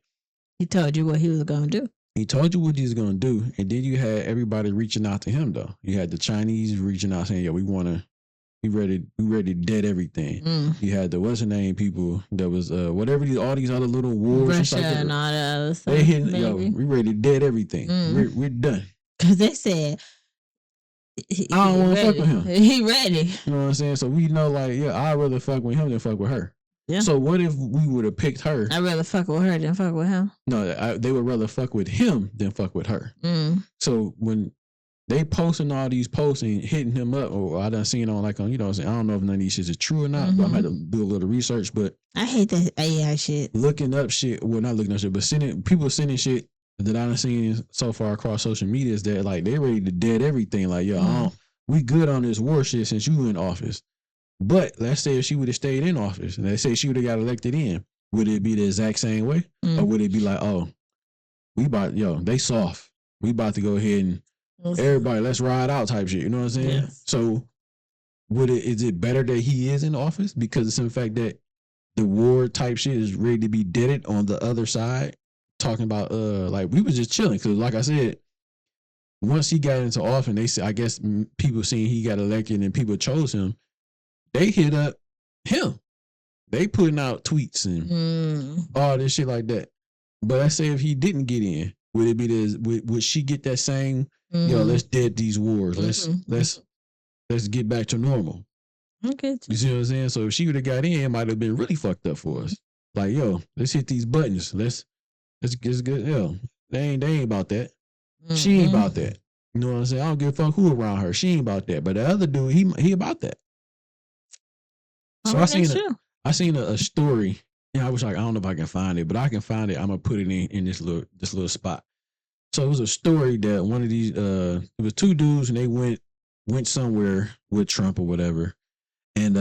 He told you what he was gonna do. He told you what he was gonna do, and then you had everybody reaching out to him. Though you had the Chinese reaching out saying, "Yeah, we ready to dead everything." You had the what's the name people that was whatever all these other little wars, Russia and all that other stuff. They hitting, we ready to dead everything. We're done. Because they said. I don't want to fuck with him. He ready. You know what I'm saying? So we know, I'd rather fuck with him than fuck with her. Yeah. So what if we would have picked her? I'd rather fuck with her than fuck with him. No, they would rather fuck with him than fuck with her. So when they posting all these posts and hitting him up, or I done seen on I don't know if none of these shits are true or not, but I'm going to do a little research. But I hate that AI shit. Looking up shit, well, not looking up shit, but people sending shit that I done seen so far across social media is that they ready to dead everything. We good on this war shit since you in office. But let's say if she would have stayed in office, and let's say she would have got elected in, would it be the exact same way? Or would it be they soft. We about to go ahead and everybody, let's ride out type shit. You know what I'm saying? Yes. So is it better that he is in office because it's in fact that the war type shit is ready to be deaded on the other side? Talking about we was just chilling because like I said, once he got into office, they said, I guess people seeing he got elected and people chose him, they hit up him. They putting out tweets and all this shit like that. But let's say if he didn't get in, would it be would she get that same let's dead these wars. Let's get back to normal. Okay. You see what I'm saying? So if she would have got in, it might have been really fucked up for us. Let's hit these buttons. Let's get they ain't about that. She ain't about that. You know what I'm saying? I don't give a fuck who around her. She ain't about that. But the other dude, he about that. So I seen a story. I wish I don't know if I can find it, but I can find it. I'm gonna put it in this little spot. So it was a story that one of these it was two dudes and they went somewhere with Trump or whatever. And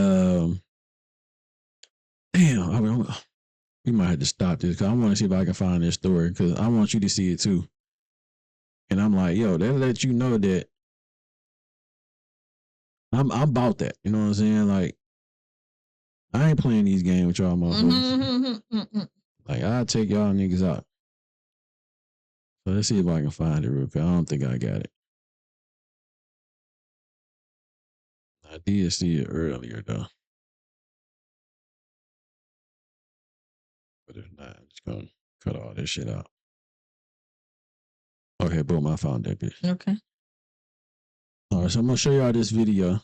we might have to stop this because I want to see if I can find this story because I want you to see it too. And I'm like, they let you know that I'm about that. You know what I'm saying? I ain't playing these games with y'all motherfuckers. I'll take y'all niggas out. So let's see if I can find it real quick. I don't think I got it. I did see it earlier though. But if not, I'm just gonna cut all this shit out. Okay, boom, I found that bitch. Okay. All right, so I'm gonna show y'all this video.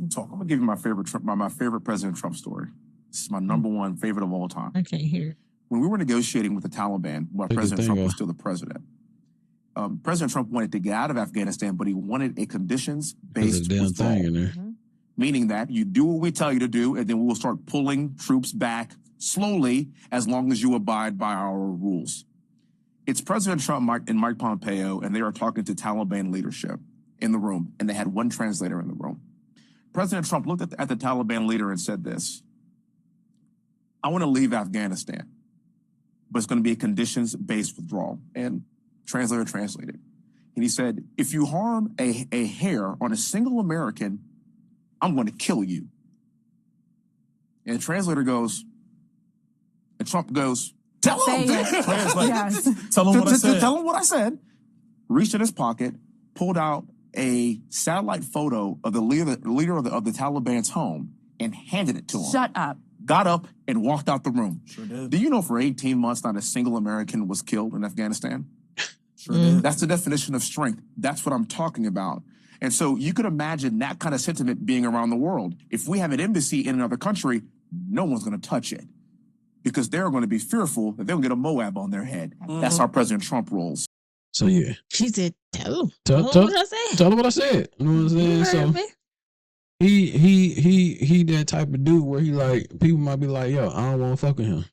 you talk. I'm gonna give you my favorite my favorite President Trump story. This is my number one favorite of all time. I can't hear. When we were negotiating with the Taliban, while President Trump was still the president, President Trump wanted to get out of Afghanistan, but he wanted a conditions-based withdrawal. Meaning that you do what we tell you to do, and then we will start pulling troops back slowly as long as you abide by our rules. It's President Trump and Mike Pompeo, and they are talking to Taliban leadership in the room, and they had one translator in the room. President Trump looked at the Taliban leader and said this: I want to leave Afghanistan, but it's going to be a conditions-based withdrawal. And translator translated. And he said, if you harm a hair on a single American, I'm going to kill you. And the translator goes, and Trump goes, tell him. Yes. Tell him what I said. Tell him what I said. Reached in his pocket, pulled out a satellite photo of the leader of the Taliban's home and handed it to him. Shut up. Got up and walked out the room. Sure did. Do you know for 18 months not a single American was killed in Afghanistan? Sure did. That's the definition of strength. That's what I'm talking about. And so you could imagine that kind of sentiment being around the world. If we have an embassy in another country, no one's going to touch it because they're going to be fearful that they'll get a Moab on their head. That's how President Trump rolls. So yeah. She said, tell him. Tell what I said. Tell him what I said. You know what I'm saying? So he that type of dude where he like, people might be like, yo, I don't want to fuck with him.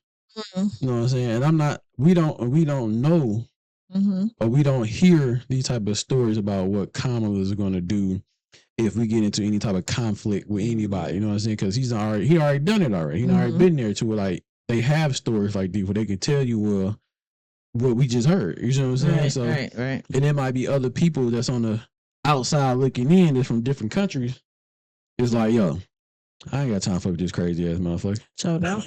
You know what I'm saying? And we don't know, or we don't hear these type of stories about what Kamala is going to do if we get into any type of conflict with anybody. You know what I'm saying? Because he already done it already. He already been there to where like they have stories like these where they can tell you what we just heard. You know what I'm saying? Right. And there might be other people that's on the outside looking in that's from different countries. It's like, yo, I ain't got time for this crazy ass motherfucker. So down.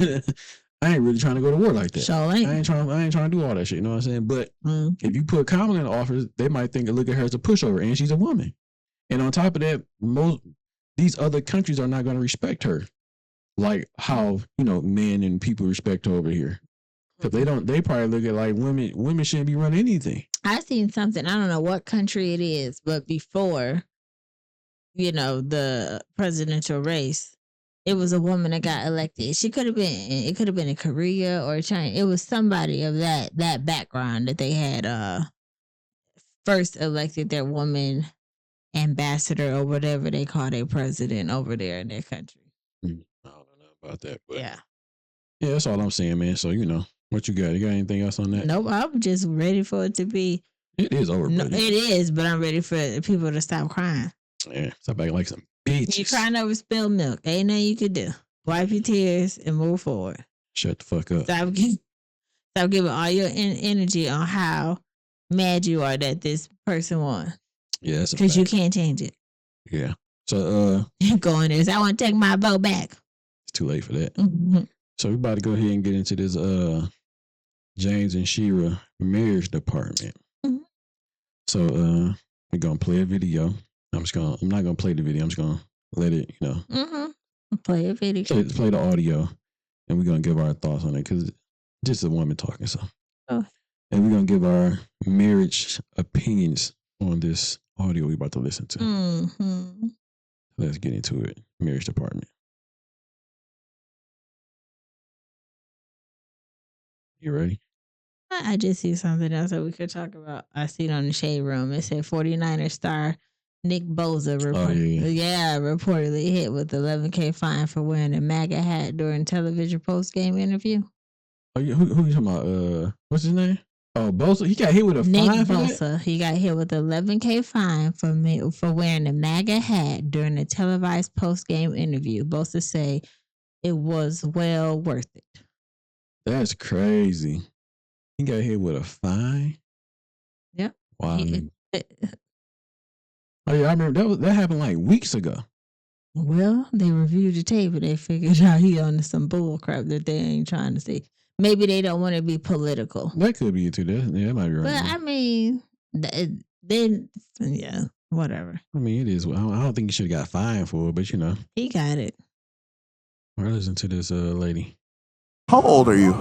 I ain't really trying to go to war like that. So ain't. I ain't trying to do all that shit. You know what I'm saying? But if you put Kamala in office, they might look at her as a pushover, and she's a woman. And on top of that, these other countries are not going to respect her like how men and people respect her over here. Because they probably look at like women shouldn't be running anything. I seen something. I don't know what country it is, but before the presidential race, it was a woman that got elected. It could have been in Korea or China. It was somebody of that background that they had first elected their woman ambassador or whatever they call their president over there in their country. I don't know about that, but yeah, that's all I'm saying, man. So what you got? You got anything else on that? Nope, I'm just ready for it to be. It is over. No, it is, but I'm ready for people to stop crying. Yeah, stop acting like some bitches. You're crying over spilled milk. Ain't nothing you could do. Wipe your tears and move forward. Shut the fuck up. Stop giving all your energy on how mad you are that this person won. Yeah, that's because you can't change it. Yeah. So go in there. I want to take my vote back. It's too late for that. So we about to go ahead and get into this James and Shira marriage department. So we're gonna play a video. I'm not gonna play the video. I'm just gonna let it, play a video. Play the audio, and we're gonna give our thoughts on it because just a woman talking. So, and we're gonna give our marriage opinions on this audio we're about to listen to. Let's get into it. Marriage department. You ready? I just see something else that we could talk about. I see it on the Shade Room. It said 49er star Nick Boza reportedly hit with $11,000 fine for wearing a MAGA hat during television post-game interview. Oh, who you talking about? What's his name? Oh, Boza. He got hit with a Nick fine. Boza. He got hit with $11,000 fine for wearing a MAGA hat during a televised post-game interview. Boza say it was well worth it. That's crazy. He got hit with a fine. Yep. Wow. Oh yeah, I remember that happened like weeks ago. Well, they reviewed the tape and they figured out he on some bull crap that they ain't trying to see. Maybe they don't want to be political. That could be it too. That might be right. But I mean, whatever. I mean, it is. I don't think he should have got fined for it, but he got it. We're listening to this lady. How old are you?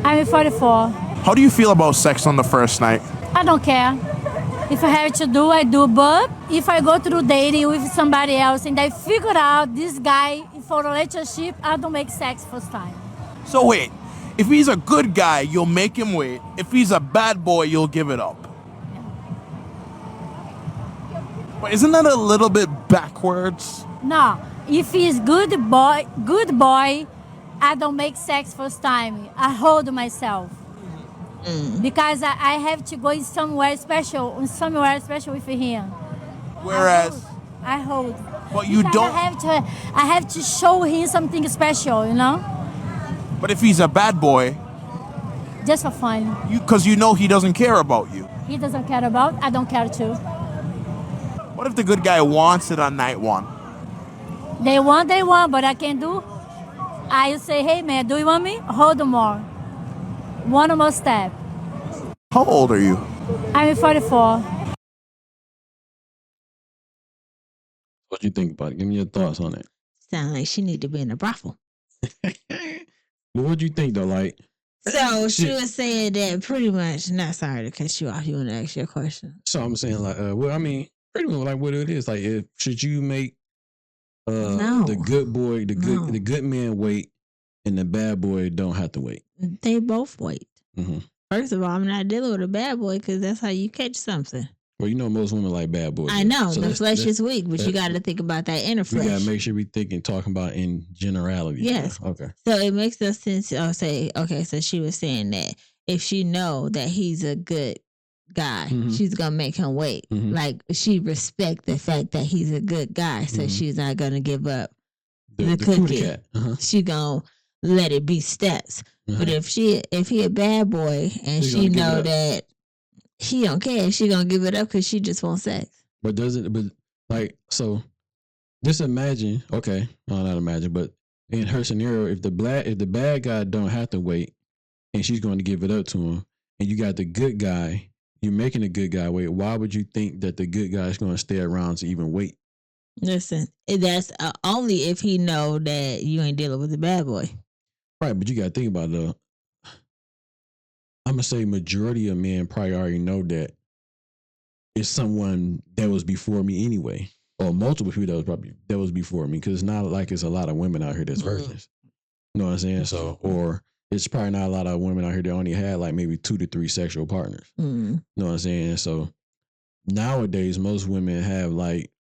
I'm 44. How do you feel about sex on the first night? I don't care. If I have to do, I do. But if I go through dating with somebody else and I figure out this guy for a relationship, I don't make sex first time. So wait, if he's a good guy, you'll make him wait. If he's a bad boy, you'll give it up. But isn't that a little bit backwards? No, if he's good boy, I don't make sex first time. I hold myself. Because I have to go somewhere special with him. Whereas, I hold. But you Because don't. I have to show him something special, you know, But if he's a bad boy, just for fun. because you know he doesn't care about you. He doesn't care about. I don't care too. What if the good guy wants it on night one? They want, but I can't do. I say, hey man, do you want me? Hold more. One more step. How old are you? I'm 44. What you think about it? Give me your thoughts on it. Sound like she need to be in a brothel. But what do you think though? Like, So she was saying that pretty much. Not sorry to cut you off. You want to ask your question? so I'm saying like, well, I mean, pretty much like what it is. Like, should you make No. the good boy, the No. good man wait, and the bad boy don't have to wait? They both wait. Mm-hmm. First of all, I'm not dealing with a bad boy because that's how you catch something. Well, you know most women like bad boys. I know So the that's- flesh that's- is weak, but you got to think about that inner We flesh. gotta make sure we talking about in generality. Yes. Okay. So it makes no sense. I'll say, okay, so she was saying that if she know that he's a good guy, Mhm. she's gonna make him wait. Mhm. Like she respect the fact that he's a good guy, so Mhm. she's not gonna give up. The The cookie. cootie cat. Uh-huh. She gonna let it be steps. Uh-huh. But if he a bad boy and She she gonna give know it up. that he don't care, she gonna give it up because she just wants sex. But does it? But like, so just imagine. Okay, no, not imagine. But in her scenario, if the bad guy don't have to wait, and she's going to give it up to him, and you got the good guy, you're making the good guy wait. Why would you think that the good guy is going to stay around to even wait? Listen, that's only if he know that you ain't dealing with a bad boy. Right, but you got to think about it. I'm gonna say majority of men probably already know that it's someone that was before me anyway, or multiple people that was before me, because it's not like it's a lot of women out here that's virgins. You know what I'm saying? So, or it's probably not a lot of women out here that only had like maybe 2 to 3 sexual partners. Mm. You know what I'm saying? So nowadays, most women have like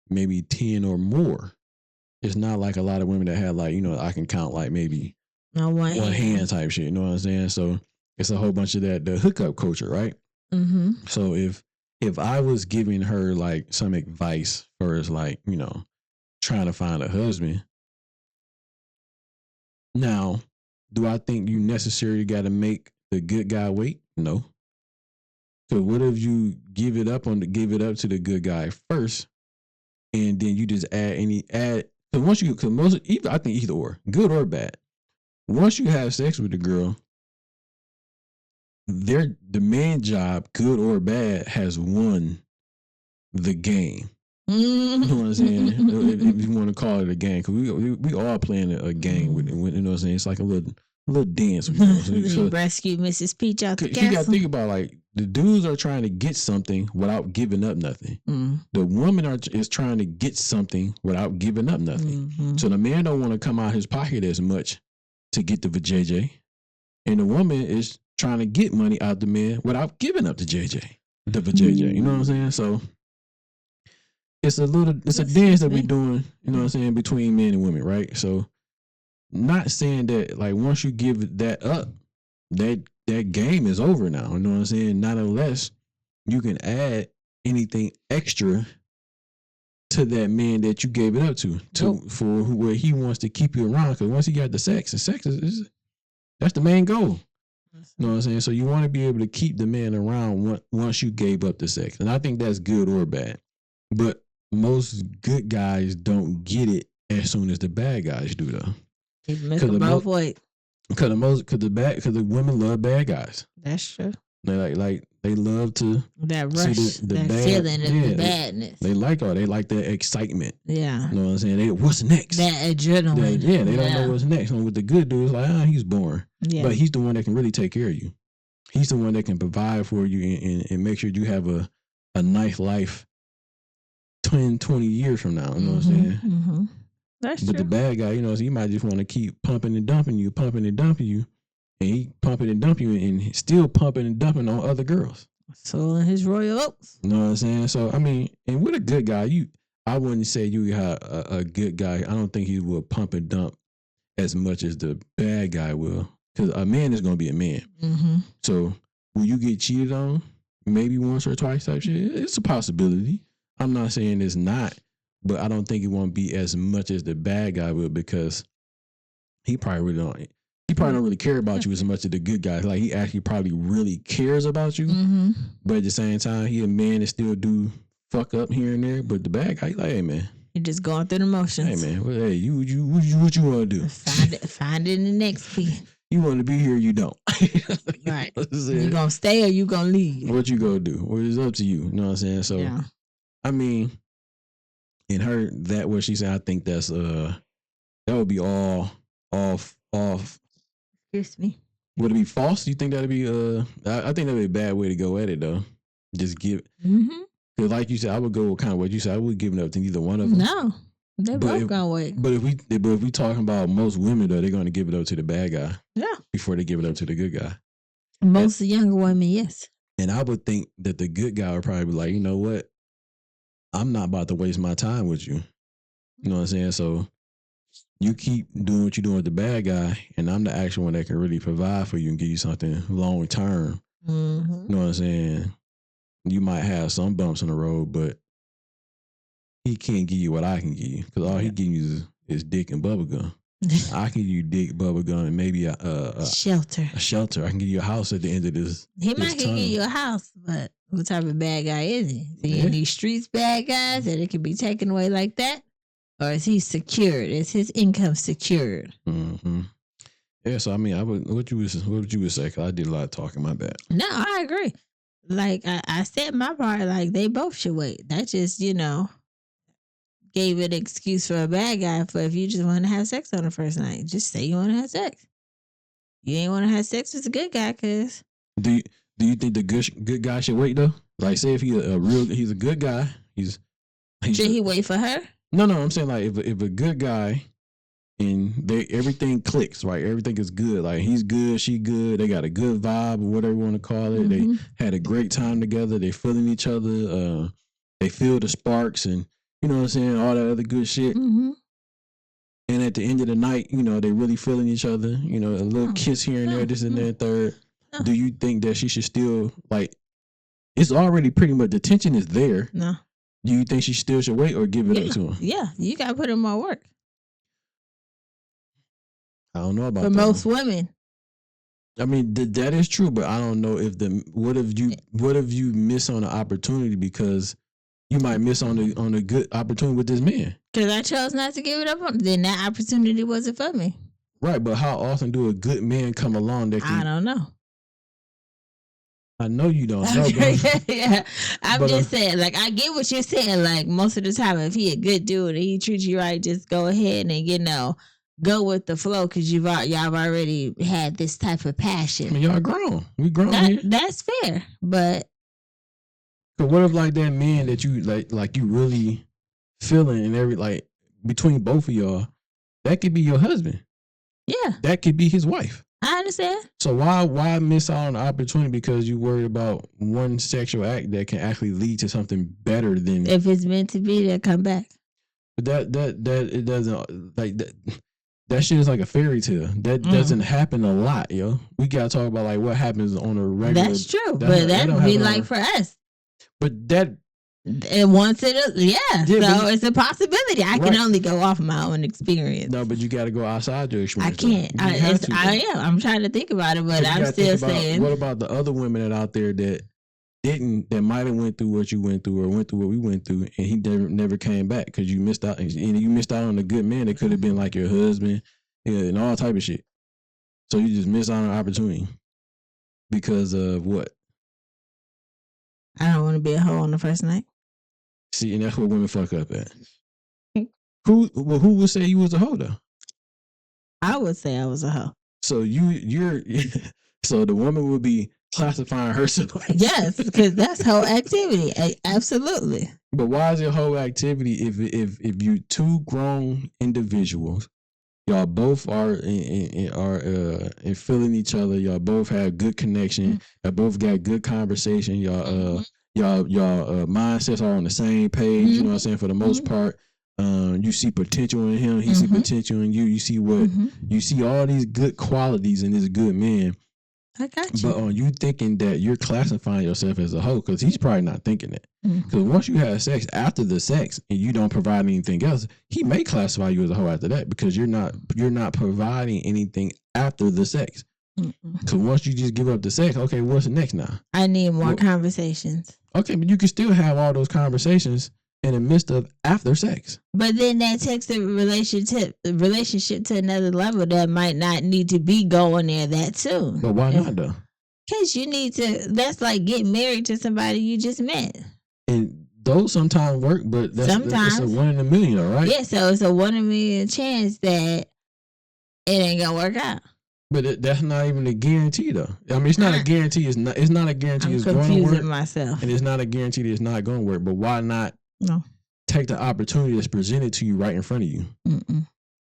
maybe 10 or more. It's not like a lot of women that have like, I can count like maybe No one hand type shit. You know what I'm saying? So it's a whole bunch of the hookup culture, right? Mm-hmm. So if I was giving her like some advice for as like, trying to find a husband, now, do I think you necessarily got to make the good guy wait? No. So what if you give it up to the good guy first, and then you just add? Because I think either or, good or bad. Once you have sex with the girl, the man job, good or bad, has won the game. You know what I'm saying? if you want to call it a game, because we all playing a game with, you know what I'm saying? It's like a little dance. So, rescue Mrs. Peach out the castle. You got to think about like the dudes are trying to get something without giving up nothing. Mm. The woman is trying to get something without giving up nothing. Mm-hmm. So the man don't want to come out his pocket as much to get the JJ, and the woman is trying to get money out the man without giving up the JJ. You know what I'm saying? So it's a dance that we're doing, you know what I'm saying, between men and women, right? So not saying that like once you give that up, that game is over now. You know what I'm saying? Not unless you can add anything extra to that man that you gave it up to for where he wants to keep you around. Because once he got the sex is that's the main goal. You know what I'm saying? So you want to be able to keep the man around once you gave up the sex. And I think that's good or bad. But most good guys don't get it as soon as the bad guys do, though. Because the women love bad guys. That's true. They love to that rush, that bad, feeling of the badness. They like that excitement. Yeah. You know what I'm saying? What's next? That adrenaline. They don't know what's next. And with the good dudes, like, he's boring. Yeah. But he's the one that can really take care of you. He's the one that can provide for you and make sure you have a a nice life 10, 20 years from now. You know what I'm saying? Mm-hmm. That's but true. the bad guy, so he might just want to keep pumping and dumping you, and he pumping and dumping you, and still pumping and dumping on other girls. So in his royal oats. You know what I'm saying? So I mean, and with a good guy, I wouldn't say you got a good guy. I don't think he will pump and dump as much as the bad guy will, because a man is gonna be a man. Mm-hmm. So will you get cheated on? Maybe once or twice type shit. It's a possibility. I'm not saying it's not, but I don't think it won't be as much as the bad guy will, because he probably don't really care about you as much as the good guy. Like, he actually probably really cares about you, but at the same time, he a man that still do fuck up here and there. But the bad guy, he like, hey man, you're just going through the motions. Hey man, what you want to do? Find it in the next piece. You want to be here, you don't. Right. You gonna stay or you gonna leave? What you gonna do? Well, it's up to you. You know what I'm saying? So, yeah. I mean, in her, that what she said, I think that's that would be all off. Excuse me. Would it be false? You think that'd be I think that'd be a bad way to go at it though. Just give. Because like you said, I would go with kind of what you said. I would give it up to neither one of them. No, they both gonna wait. But if we talking about most women though, they're gonna give it up to the bad guy. Yeah. Before they give it up to the good guy. Most younger women, yes. And I would think that the good guy would probably be like, you know what? I'm not about to waste my time with you. You know what I'm saying? So you keep doing what you're doing with the bad guy, and I'm the actual one that can really provide for you and give you something long term. You know what I'm saying? You might have some bumps in the road, but he can't give you what I can give you, because all he gives you is dick and bubblegum. I can give you dick, bubblegum, and maybe a shelter. A shelter. I can give you a house at the end of this. He might give you a house, but what type of bad guy is he? Is he in these streets bad guys that it can be taken away like that? Or is he secured? Is his income secured? Yeah, so I mean, what would you say? Cause I did a lot of talking. My bad. No, I agree. Like I said my part. Like, they both should wait. That just gave an excuse for a bad guy for if you just want to have sex on the first night. Just say you want to have sex. You ain't want to have sex with a good guy, cause. Do you think the good guy should wait though? Like, say if he's a good guy, should he wait for her? No, I'm saying, like, if a good guy and everything clicks, right? Everything is good. Like, he's good, she good. They got a good vibe or whatever you want to call it. They had a great time together. They feeling each other. They feel the sparks, and you know what I'm saying, all that other good shit. And at the end of the night, they really feeling each other. A little kiss here and there, this and that, third. Do you think that she should still, like, it's already pretty much, the tension is there. No. Do you think she still should wait or give it up to him? Yeah, you got to put in more work. I don't know about that. For most women. I mean, that is true, but I don't know if what if you miss on an opportunity because you might miss on a good opportunity with this man? Because I chose not to give it up on, then that opportunity wasn't for me. Right, but how often do a good man come along that can... I don't know. I know you don't know. Yeah, I'm just saying, like, I get what you're saying. Like, most of the time, if he a good dude and he treats you right, just go ahead and, go with the flow, because y'all already had this type of passion. I mean, y'all grown. We grown here. That's fair, but... So what if, like, that man that you, like you really feeling and like, between both of y'all, that could be your husband. Yeah. That could be his wife. I understand. So why miss out on the opportunity because you worried about one sexual act that can actually lead to something better than... If it's meant to be, they'll come back. But that it doesn't, like, that shit is like a fairy tale. That doesn't happen a lot, yo. We gotta talk about, like, what happens on a regular... That's true, but that would be like for us. But that... And once so it's a possibility. I can only go off my own experience. No, but you got to go outside your experience. I can't. I am. I'm trying to think about it, but I'm still saying. What about the other women that out there that might have went through what you went through or went through what we went through, and he never came back because you missed out, and you missed out on a good man that could have been like your husband, and all type of shit. So you just missed out on an opportunity because of what? I don't want to be a hoe on the first night. See, and that's what women fuck up at. Who would say you was a hoe though? I would say I was a hoe. So you're so the woman would be classifying herself. Yes, because that's whole activity. Absolutely. But why is it whole activity if you two grown individuals, y'all both are feeling each other, y'all both have good connection, y'all both got good conversation, y'all mindsets are on the same page, you know what I'm saying, for the most part. You see potential in him, he see potential in you, you see what you see all these good qualities in this good man. I got you. But on you thinking that you're classifying yourself as a hoe, because he's probably not thinking that. Because once you have sex, after the sex, and you don't provide anything else, he may classify you as a hoe after that, because you're not providing anything after the sex. Because once you just give up the sex, okay, what's next now? I need more conversations. Okay, but you can still have all those conversations in the midst of after sex. But then that takes the relationship to another level that might not need to be going there that soon. But why not though? Because you need to. That's like getting married to somebody you just met. And those sometimes work, but that's a 1 in a million, though, right? Yeah, so it's a 1 in a million chance that it ain't gonna work out. But that's not even a guarantee, though. I mean, it's not a guarantee. It's not a guarantee. It's going to work. Myself. And it's not a guarantee that it's not going to work. But why not take the opportunity that's presented to you right in front of you?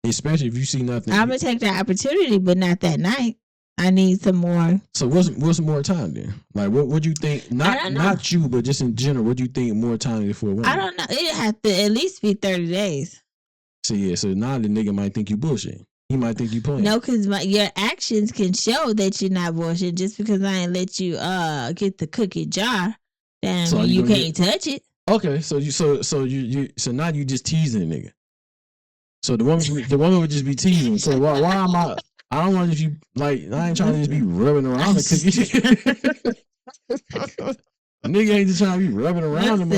Especially if you see nothing. I'm gonna take the opportunity, but not that night. I need some more. So what's more time then? Like what do you think? Not you, but just in general, what do you think more time is for a woman? I don't know. It has to at least be 30 days. So yeah, so now the nigga might think you bullshit. He might think you playing. No, because your actions can show that you're not bullshit. Just because I ain't let you get the cookie jar, then so you can't touch it. Okay, so now you just teasing a nigga. So the woman would just be teasing. So why am I? I don't want to just be like, I ain't trying to just be rubbing around the cookie. Nigga ain't just trying to be rubbing around them.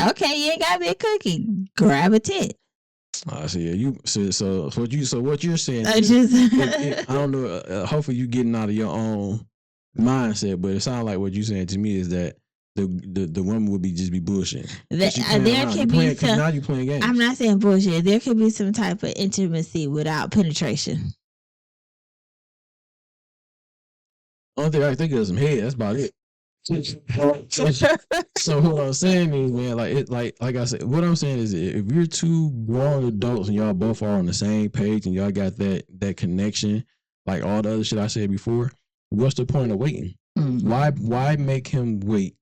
Okay, you ain't gotta be a cookie. Grab a tit. I see. You so what you're saying? I don't know. Hopefully you getting out of your own mindset, but it sounds like what you're saying to me is that the woman would just be bullshit. There can be some. Now you playing games. I'm not saying bullshit. There could be some type of intimacy without penetration. Only thing I think of is some head. That's about it. So what I'm saying is, man, like I said, what I'm saying is, if you're two grown adults and y'all both are on the same page and y'all got that connection, like all the other shit I said before, what's the point of waiting? Why make him wait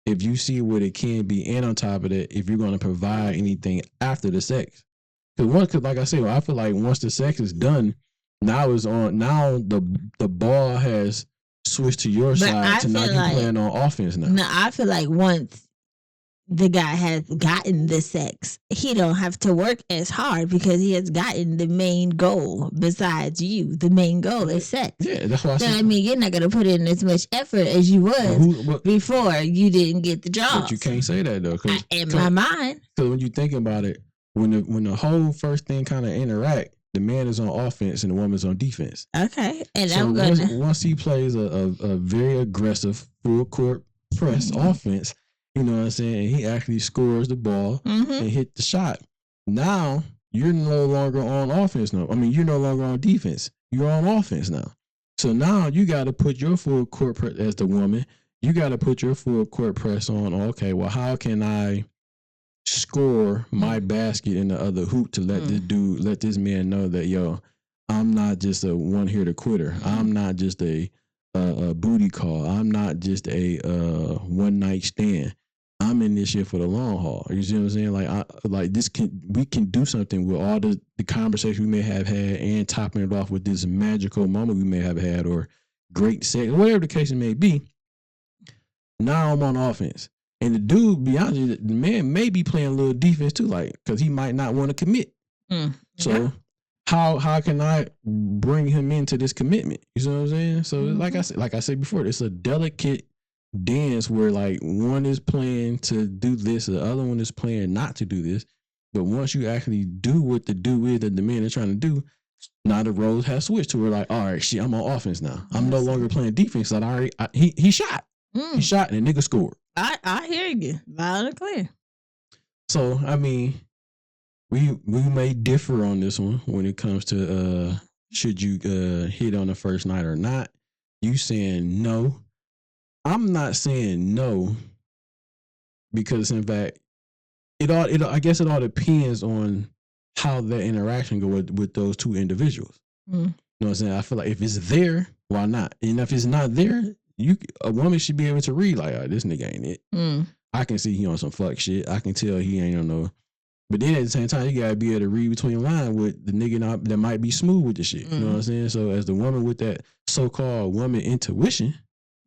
if you see what it can be, and on top of that, if you're going to provide anything after the sex? Because like I said, I feel like once the sex is done, now the ball has switch to your side to now you playing on offense now. No, I feel like once the guy has gotten the sex, he don't have to work as hard because he has gotten the main goal besides you. The main goal is sex. Yeah, that's why I said. I mean, you're not going to put in as much effort as you was before you didn't get the job. But you can't say that though. In my mind. Because when you think about it, when the whole first thing kind of interact, the man is on offense and the woman's on defense. Okay. And so once he plays a very aggressive full court press offense, you know what I'm saying, he actually scores the ball and hit the shot. Now you're no longer on offense now. I mean, you're no longer on defense. You're on offense now. So now you got to put your full court press as the woman. You got to put your full court press on. Okay, well, how can I score my basket in the other hoop to let this man know that, yo, I'm not just a one-hitter quitter. I'm not just a booty call. I'm not just a one-night stand. I'm in this shit for the long haul. You see what I'm saying? We can do something with all the conversation we may have had and topping it off with this magical moment we may have had or great sex, whatever the case may be. Now I'm on offense. And the dude, be honest, the man may be playing a little defense too, like, because he might not want to commit. So how can I bring him into this commitment? You know what I'm saying? So like I said before, it's a delicate dance where like one is playing to do this, the other one is playing not to do this. But once you actually do what the do is that the man is trying to do, now the roles have switched to where like, all right, shit, I'm on offense now. I'm no longer playing defense. Like he shot. He shot and the nigga scored. I hear you loud and clear. So I mean, we may differ on this one when it comes to should you hit on the first night or not. You saying no, I'm not saying no, because in fact, I guess it all depends on how that interaction go with those two individuals. You know what I'm saying? I feel like if it's there, why not? And if it's not there, a woman should be able to read like, this nigga ain't it. I can see he on some fuck shit. I can tell he ain't on no. But then at the same time, you gotta be able to read between the lines with the nigga that might be smooth with the shit. You know what I'm saying? So as the woman with that so-called woman intuition,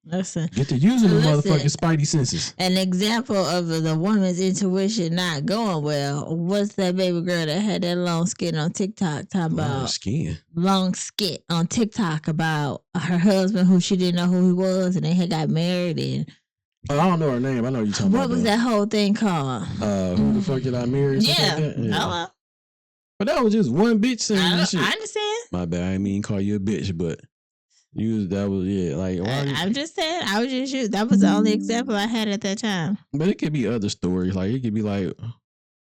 get to using the motherfucking spidey senses. An example of the woman's intuition not going well was that baby girl that had that long skit on TikTok talking about long skit on TikTok about her husband who she didn't know who he was, and they had got married. And I don't know her name. I know you talking about. What was that whole thing called? Who the fuck did I marry? Yeah. Like yeah. But that was just one bitch saying this shit. I understand. My bad. I didn't mean call you a bitch, but I'm just saying. I was just using. That was the only example I had at that time. But it could be other stories. Like it could be like,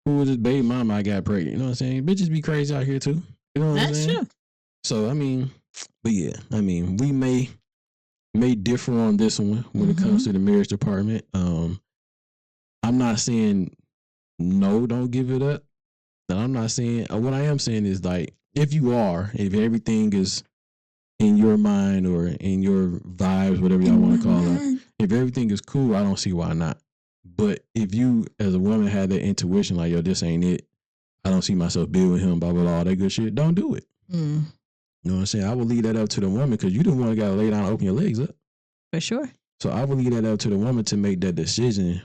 who was this baby mama I got pregnant? You know what I'm saying? Bitches be crazy out here too. You know what I'm saying? That's true. So I mean, but yeah, I mean, we may differ on this one when it comes to the marriage department. I'm not saying no, don't give it up. And I'm not saying, what I am saying is like, if everything is in your mind or in your vibes, whatever y'all want to call it, if everything is cool, I don't see why not. But if you as a woman had that intuition, like, yo, this ain't it, I don't see myself being with him, blah, blah, blah, all that good shit, don't do it. You know what I'm saying? I would leave that up to the woman, because you the one got to lay down and open your legs up. For sure. So I would leave that up to the woman to make that decision.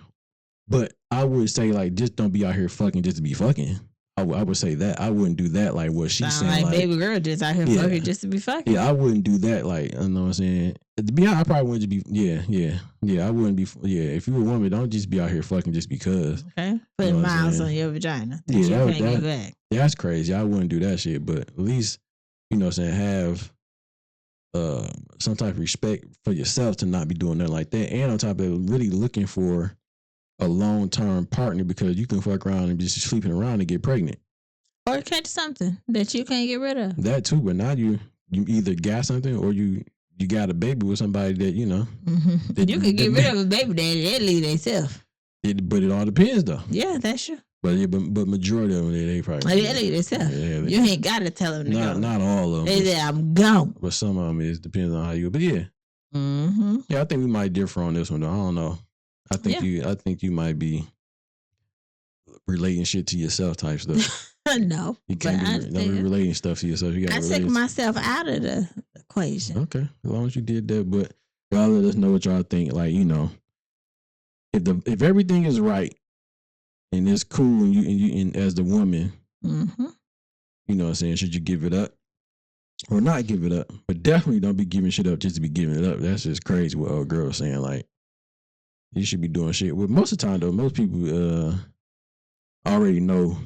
But I would say, like, just don't be out here fucking just to be fucking. I would say that. I wouldn't do that, like what she's saying. Like baby girl just out here fucking just to be fucking. Yeah, I wouldn't do that, like, you know what I'm saying? To be honest, I probably wouldn't be, I wouldn't be, if you were a woman, don't just be out here fucking just because. Okay. Putting miles on your vagina that you can't get back. That's crazy. I wouldn't do that shit, but at least, you know what I'm saying, have some type of respect for yourself to not be doing nothing like that. And on top of it, really looking for a long-term partner, because you can fuck around and just sleeping around and get pregnant. Or catch something that you can't get rid of. That too, but now you either got something or you got a baby with somebody that, you know. That you can get rid of a baby daddy, they leave themselves. But it all depends though. Yeah, that's true. But majority of them, they probably. They leave themselves. Yeah, you ain't got to tell them to go. Not all of them. They say, I'm gone. But some of them, it depends on how you, but yeah. Yeah, I think we might differ on this one though. I don't know. I think you might be relating shit to yourself type stuff. No, you can't be relating stuff to yourself. You I take myself out of the equation. Okay, as long as you did that, but y'all let us know what y'all think. Like, you know, if everything is right and it's cool, and you as the woman, you know what I'm saying, should you give it up or not give it up? But definitely don't be giving shit up just to be giving it up. That's just crazy. What old girl saying, like, you should be doing shit. Well, most of the time though, most people already know.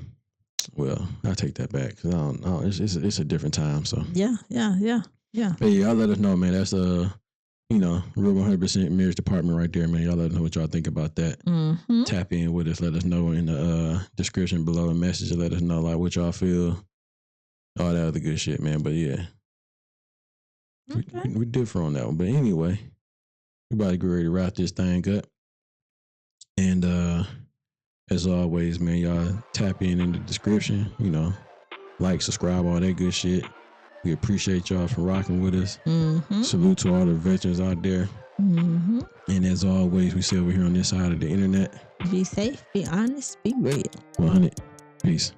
Well, I take that back, because I don't know. It's a different time. So yeah. Hey, y'all let us know, man. That's Real 100% marriage department right there, man. Y'all let us know what y'all think about that. Tap in with us. Let us know in the description below the message. Let us know like what y'all feel. All that other good shit, man. But yeah, we differ on that one. But anyway, we about to get ready to wrap this thing up. And as always, man, y'all tap in the description, you know, like, subscribe, all that good shit. We appreciate y'all for rocking with us. Salute to all the veterans out there. And as always, we say over here on this side of the internet, be safe, be honest, be real. 100. Peace.